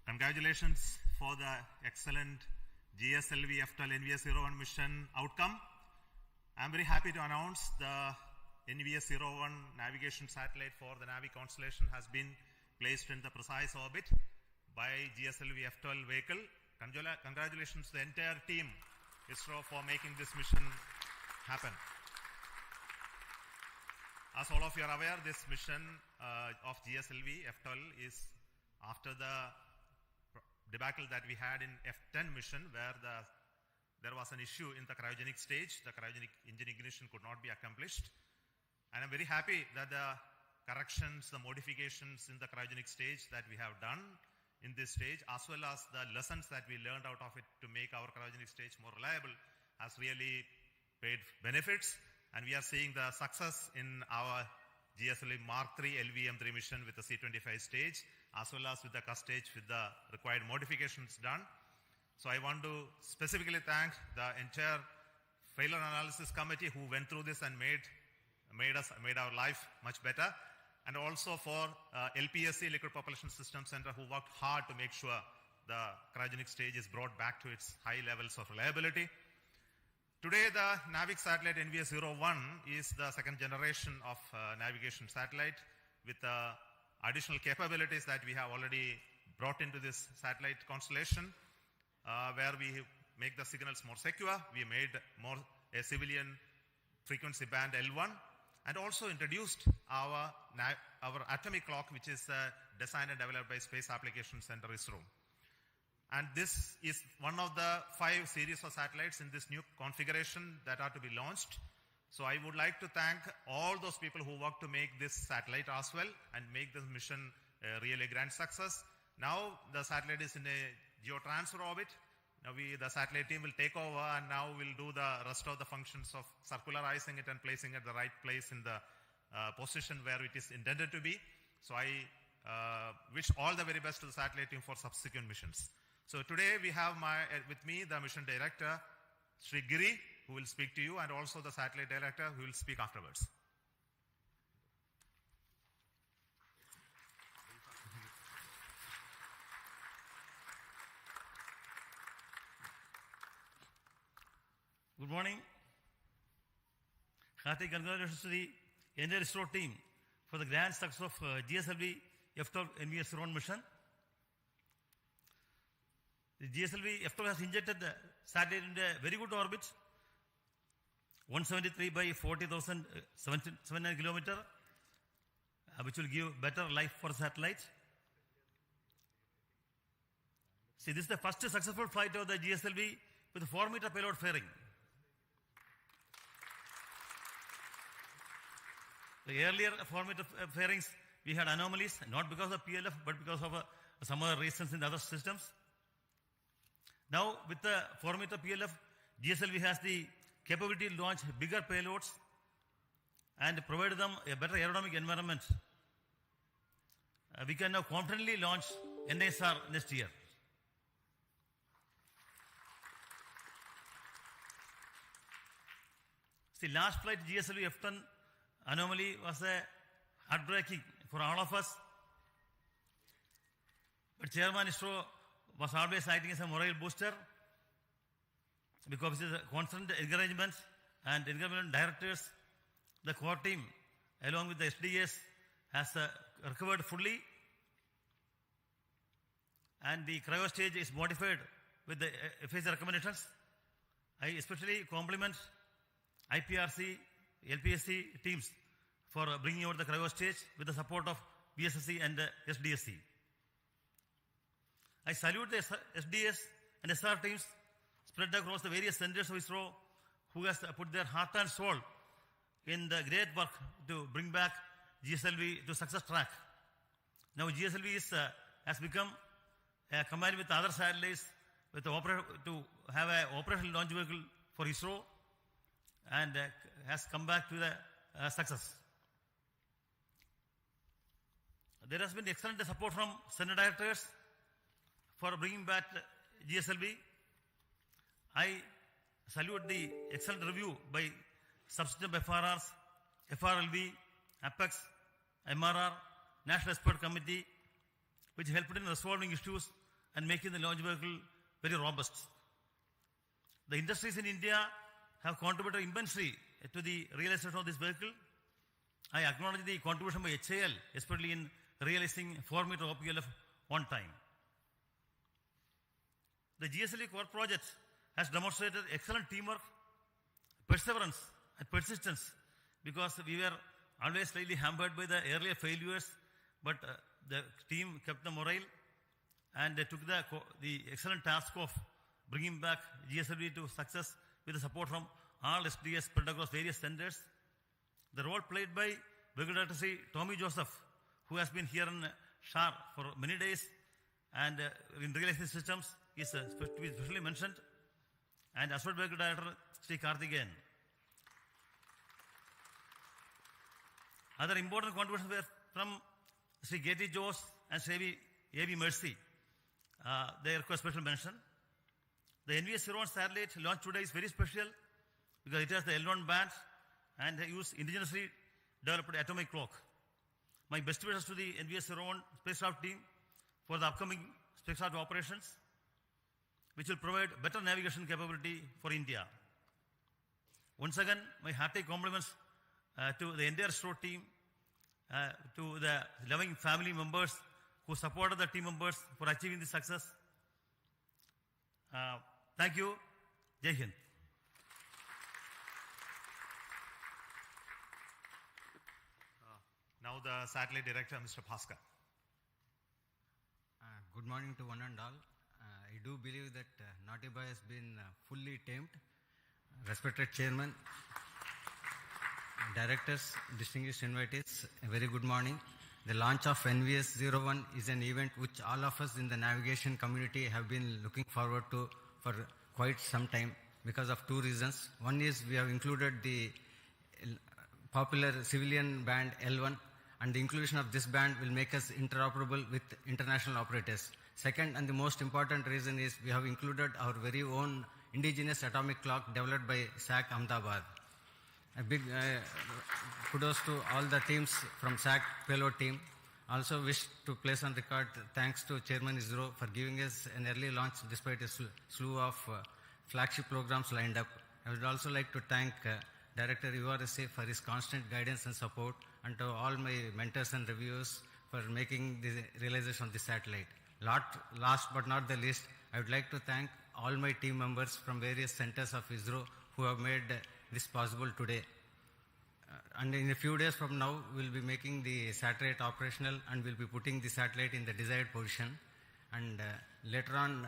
Congratulations for the excellent GSLV-F12 NVS-01 mission outcome. I'm very happy to announce the NVS-01 navigation satellite for the NavIC constellation has been placed in the precise orbit by GSLV-F12 vehicle. Congratulations to the entire team, ISRO, for making this mission happen. As all of you are aware, this mission of GSLV-F12 is after the debacle that we had in F10 mission, where there was an issue in the cryogenic stage. The cryogenic engine ignition could not be accomplished. And I'm very happy that the corrections, the modifications in the cryogenic stage that we have done in this stage, as well as the lessons that we learned out of it to make our cryogenic stage more reliable, has really paid benefits. And we are seeing the success in our GSLV Mark III LVM-3 mission with the C25 stage, as well as with the CUS stage with the required modifications done. So I want to specifically thank the entire failure analysis committee who went through this and made our life much better, and also for LPSC, Liquid Propulsion System Center, who worked hard to make sure the cryogenic stage is brought back to its high levels of reliability. Today, the NavIC satellite NVS-01 is the second generation of navigation satellite with additional capabilities that we have already brought into this satellite constellation, where we make the signals more secure. We made a civilian frequency band L1, and also introduced our atomic clock, which is designed and developed by Space Applications Center, ISRO. And this is one of the 5 series of satellites in this new configuration that are to be launched. So I would like to thank all those people who worked to make this satellite as well and make this mission a really grand success. Now the satellite is in a geotransfer orbit. Now the satellite team will take over, and now we'll do the rest of the functions of circularizing it and placing it at the right place in the position where it is intended to be. So I wish all the very best to the satellite team for subsequent missions. So today we have with me the mission director, Sri Giri, who will speak to you, and also the satellite director, who will speak afterwards. Good morning. Hearty congratulations to the entire ISRO team for the grand success of GSLV-F12 NVS-01 mission. The GSLV-F12 has injected the satellite into a very good orbit, 173 by 40,700 kilometers, which will give better life for the satellite. See, this is the first successful flight of the GSLV with a 4-meter payload fairing. The earlier 4-meter fairings, we had anomalies, not because of PLF, but because of some other reasons in the other systems. Now, with the 4-meter PLF, GSLV has the capability to launch bigger payloads and provide them a better aerodynamic environment. We can now confidently launch NISR next year. See, last flight GSLV-F10 anomaly was heartbreaking for all of us. But Chairman ISRO was always acting as a morale booster, because of the constant encouragement and encouragement directors. The core team, along with the SDS, has recovered fully, and the cryo stage is modified with the phase recommendations. I especially compliment IPRC, LPSC teams for bringing out the cryo stage with the support of BSSC and SDSC. I salute the SDS and SR teams spread across the various centers of ISRO, who has put their heart and soul in the great work to bring back GSLV to success track. Now GSLV has become combined with other satellites to have an operational launch vehicle for ISRO, and has come back to the success. There has been excellent support from center directors for bringing back GSLV. I salute the excellent review by subsystem FRRs, FRLV, APEX, MRR, National Expert Committee, which helped in resolving issues and making the launch vehicle very robust. The industries in India have contributed immensely to the realization of this vehicle. I acknowledge the contribution by HAL, especially in realizing 4-meter OPLF on time. The GSLV core project has demonstrated excellent teamwork, perseverance, and persistence, because we were always slightly hampered by the earlier failures, but the team kept the morale and they took the excellent task of bringing back GSLV to success with the support from all SDS spread across various centers. The role played by Vehicle Director Sri Tommy Joseph, who has been here in SHAR for many days and in realizing systems, is to be specially mentioned, and Associate Vehicle Director Sri Karthikeyan. Other important contributions were from Sri Geti Jose and Sri A.B. Mercy. They require special mention. The NVS-01 satellite launched today is very special because it has the L1 band and they use indigenously developed atomic clock. My best wishes to the NVS-01 spacecraft team for the upcoming spacecraft operations, which will provide better navigation capability for India. Once again, my hearty compliments to the entire SRO team, to the loving family members who supported the team members for achieving this success. Thank you. Jai Hind. Now the satellite director, Mr. Bhaskar. Good morning to one and all. I do believe that Naughty Boy has been fully tamed. Respected Chairman, Directors, distinguished invitees, a very good morning. The launch of NVS-01 is an event which all of us in the navigation community have been looking forward to for quite some time because of two reasons. One is we have included the popular civilian band L1, and the inclusion of this band will make us interoperable with international operators. Second, and the most important reason is we have included our very own indigenous atomic clock developed by SAC Ahmedabad. A big kudos to all the teams from SAC payload team. Also wish to place on record thanks to Chairman ISRO for giving us an early launch despite a slew of flagship programs lined up. I would also like to thank Director URSA for his constant guidance and support, and to all my mentors and reviewers for making the realization of the satellite. Last but not the least, I would like to thank all my team members from various centers of ISRO who have made this possible today. And in a few days from now, we'll be making the satellite operational and we'll be putting the satellite in the desired position. And later on,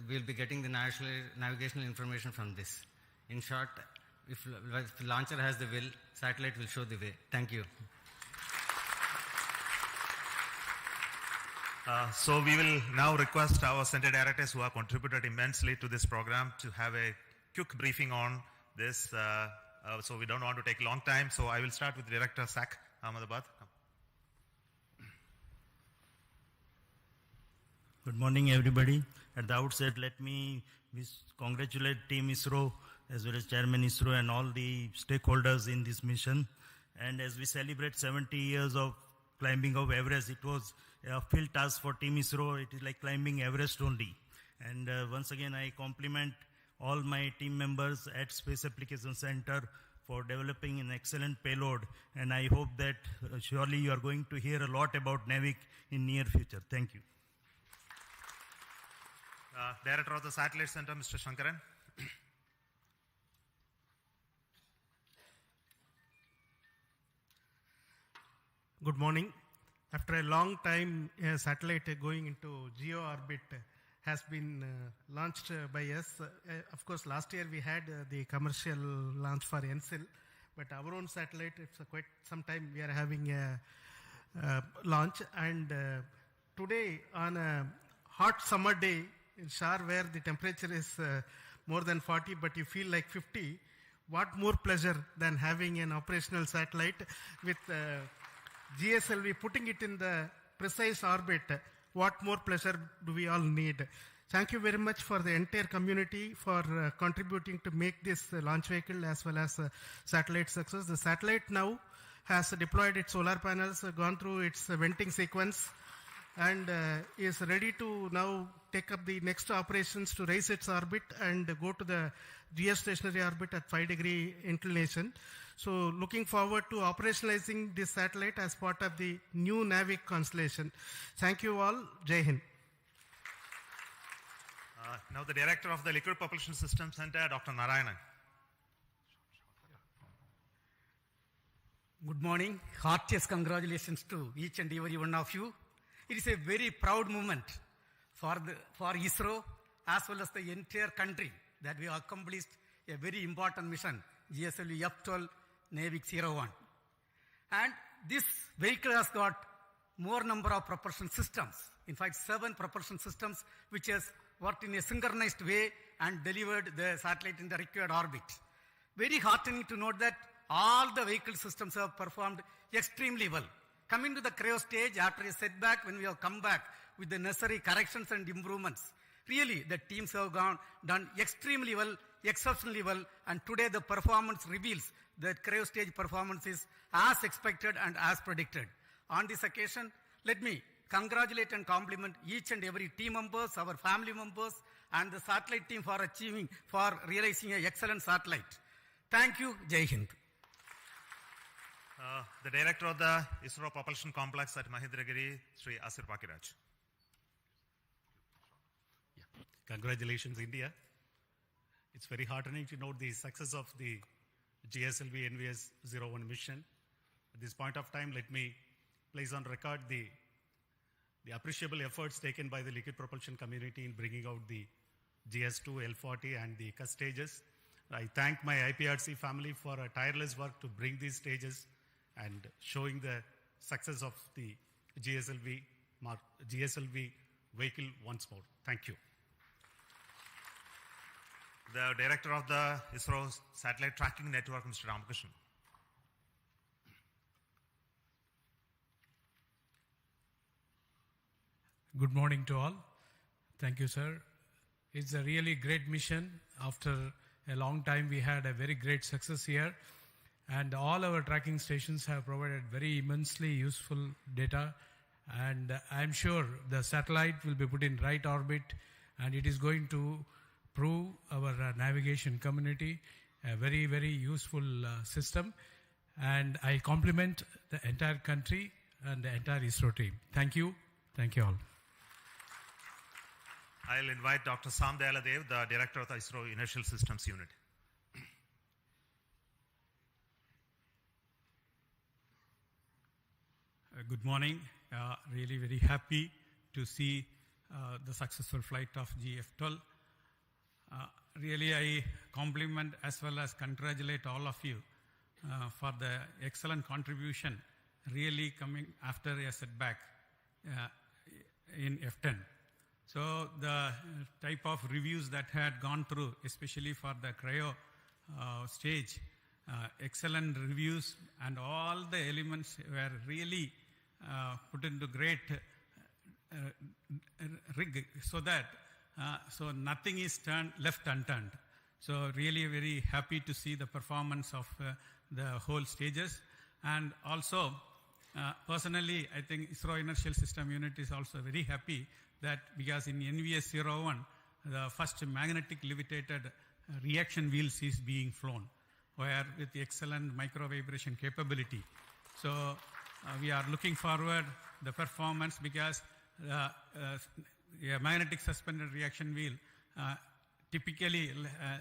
we'll be getting the navigational information from this. In short, if the launcher has the will, satellite will show the way. Thank you. So we will now request our center directors who have contributed immensely to this program to have a quick briefing on this. So we don't want to take long time. So I will start with Director SAC Ahmedabad. Good morning, everybody. At the outset, let me congratulate Team ISRO as well as Chairman ISRO and all the stakeholders in this mission. And as we celebrate 70 years of climbing of Everest, it was a field task for Team ISRO. It is like climbing Everest only. And once again, I compliment all my team members at Space Application Center for developing an excellent payload. And I hope that surely you are going to hear a lot about NavIC in near future. Thank you. Director of the Satellite Center, Mr. Shankaran. Good morning. After a long time, a satellite going into geo orbit has been launched by us. Of course, last year we had the commercial launch for NCIL, but our own satellite, it's quite some time we are having a launch. And today, on a hot summer day in SHAR, where the temperature is more than 40, but you feel like 50, what more pleasure than having an operational satellite with GSLV, putting it in the precise orbit. What more pleasure do we all need? Thank you very much for the entire community for contributing to make this launch vehicle as well as satellite success. The satellite now has deployed its solar panels, gone through its venting sequence, and is ready to now take up the next operations to raise its orbit and go to the geostationary orbit at 5-degree inclination. So looking forward to operationalizing this satellite as part of the new NavIC constellation. Thank you all. Jai Hind. Now the Director of the Liquid Propulsion System Center, Dr. Narayanan. Good morning. Heartiest congratulations to each and every one of you. It is a very proud moment for ISRO as well as the entire country that we have accomplished a very important mission, GSLV-F12 NavIC-01. And this vehicle has got more number of propulsion systems. In fact, 7 propulsion systems which has worked in a synchronized way and delivered the satellite in the required orbit. Very heartening to note that all the vehicle systems have performed extremely well. Coming to the cryo stage after a setback, when we have come back with the necessary corrections and improvements, really the teams have done extremely well, exceptionally well, and today the performance reveals that cryo stage performance is as expected and as predicted. On this occasion, let me congratulate and compliment each and every team members, our family members, and the satellite team for realizing an excellent satellite. Thank you. Jai Hind. The Director of the ISRO Propulsion Complex at Mahendragiri, Sri Pakiraj. Congratulations, India. It's very heartening to note the success of the GSLV NVS-01 mission. At this point of time, let me place on record the appreciable efforts taken by the liquid propulsion community in bringing out the GS2, L40 and the CUS stages. I thank my IPRC family for a tireless work to bring these stages and showing the success of the GSLV vehicle once more. Thank you. The Director of the ISRO Satellite Tracking Network, Mr. Ramakrishnan. Good morning to all. Thank you, sir. It's a really great mission. After a long time, we had a very great success here. And all our tracking stations have provided very immensely useful data. And I'm sure the satellite will be put in right orbit, and it is going to prove our navigation community a very, very useful system. And I compliment the entire country and the entire ISRO team. Thank you. Thank you all. I'll invite Dr. Sam Dayaladev, the Director of the ISRO Inertial Systems Unit. Good morning. Really very happy to see the successful flight of GF12. Really I compliment as well as congratulate all of you for the excellent contribution really coming after a setback in F10. So the type of reviews that had gone through, especially for the cryo stage, excellent reviews, and all the elements were really put into great rig so that so nothing is left unturned. So really very happy to see the performance of the whole stages. And also personally, I think ISRO Inertial System Unit is also very happy that because in NVS-01 the first magnetic levitated reaction wheels is being flown, where with the excellent micro vibration capability. So we are looking forward the performance because a magnetic suspended reaction wheel typically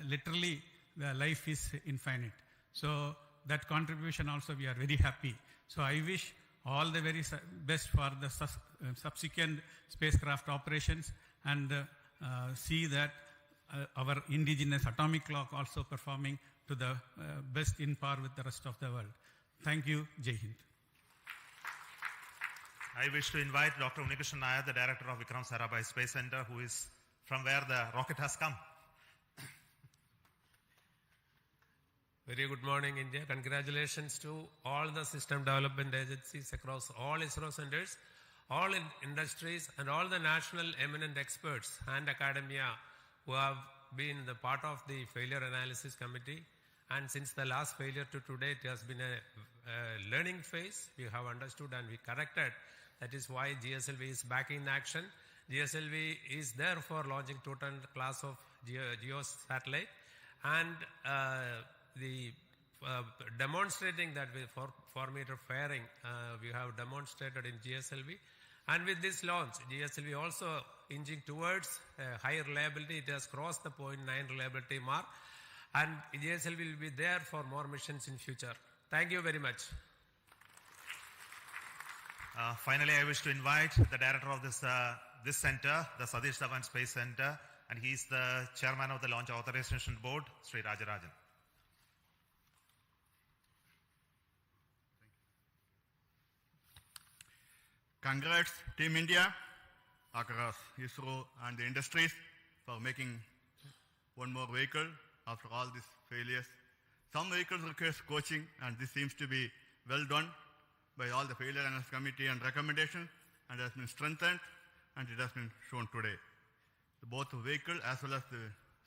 literally the life is infinite. So that contribution also we are very happy. So I wish all the very best for the subsequent spacecraft operations, and see that our indigenous atomic clock also performing to the best in par with the rest of the world. Thank you. Jai Hind. I wish to invite Dr. Unikrishnan Nair, the Director of Vikram Sarabhai Space Center, who is from where the rocket has come. Very good morning, India. Congratulations to all the system development agencies across all ISRO centers, all industries, and all the national eminent experts and academia who have been the part of the failure analysis committee. And since the last failure to today, it has been a learning phase. We have understood and we corrected. That is why GSLV is back in action. GSLV is there for launching 2-ton class of geo satellite, and demonstrating that with 4-meter fairing, we have demonstrated in GSLV. And with this launch, GSLV also inching towards higher reliability. It has crossed the 0.9 reliability mark, and GSLV will be there for more missions in future. Thank you very much. Finally, I wish to invite the director of this center, the Satish Dhawan Space Center, and he is the chairman of the Launch Authorization Board, Sri Rajarajan. Congrats, Team India, across ISRO and the industries for making one more vehicle after all these failures. Some vehicles require coaching, and this seems to be well done by all the failure analysis committee and recommendation, and has been strengthened, and it has been shown today. Both the vehicle as well as the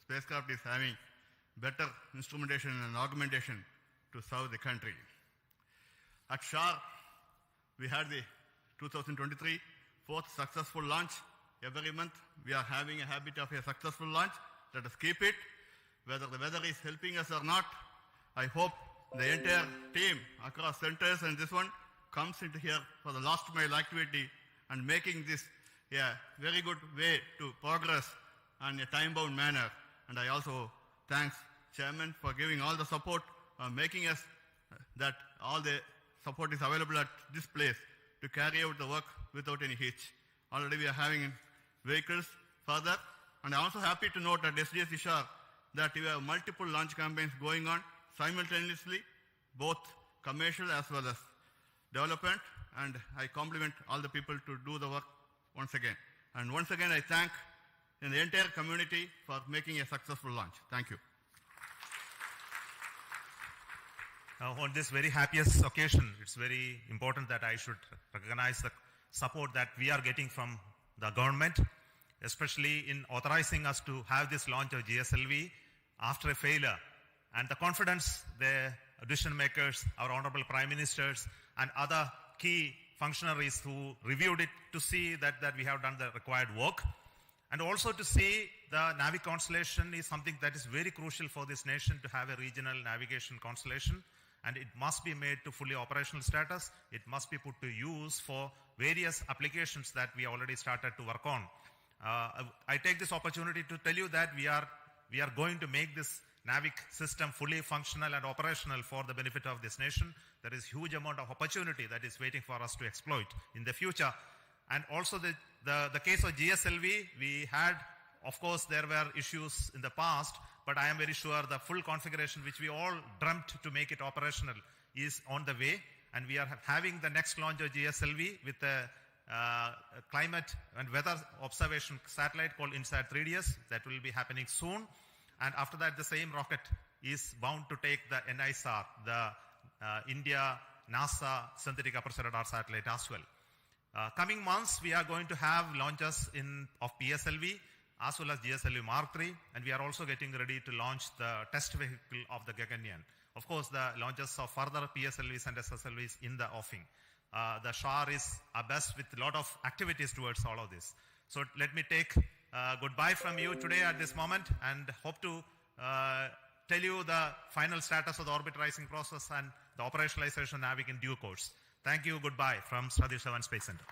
spacecraft is having better instrumentation and augmentation to serve the country. At SHAR, we had the 2023 fourth successful launch. Every month we are having a habit of a successful launch. Let us keep it. Whether the weather is helping us or not, I hope the entire team across centers and this one comes into here for the last mile activity and making this a very good way to progress in a time-bound manner. And I also thanks Chairman for giving all the support, making us that all the support is available at this place to carry out the work without any hitch. Already we are having vehicles further, and I'm also happy to note at SDSC-SHAR that we have multiple launch campaigns going on simultaneously, both commercial as well as development, and I compliment all the people to do the work once again. And once again, I thank the entire community for making a successful launch. Thank you. On this very happiest occasion, it's very important that I should recognize the support that we are getting from the government, especially in authorizing us to have this launch of GSLV after a failure, and the confidence the decision makers, our honorable prime ministers, and other key functionaries who reviewed it to see that we have done the required work, and also to see the NavIC constellation is something that is very crucial for this nation to have a regional navigation constellation, and it must be made to fully operational status. It must be put to use for various applications that we already started to work on. I take this opportunity to tell you that we are going to make this NavIC system fully functional and operational for the benefit of this nation. There is huge amount of opportunity that is waiting for us to exploit in the future. And also the case of GSLV, we had, of course, there were issues in the past, but I am very sure the full configuration which we all dreamt to make it operational is on the way, and we are having the next launch of GSLV with a climate and weather observation satellite called INSAT 3DS that will be happening soon. And after that, the same rocket is bound to take the NISR, the India NASA synthetic aperture radar satellite as well. Coming months, we are going to have launches of PSLV as well as GSLV Mark III, and we are also getting ready to launch the test vehicle of the Gaganyaan. Of course, the launches of further PSLVs and SSLVs in the offing. The SHAR is abreast with a lot of activities towards all of this. So let me take goodbye from you today at this moment, and hope to tell you the final status of the orbit rising process and the operationalization of NavIC in due course. Thank you. Goodbye from Sriharikota Space Center.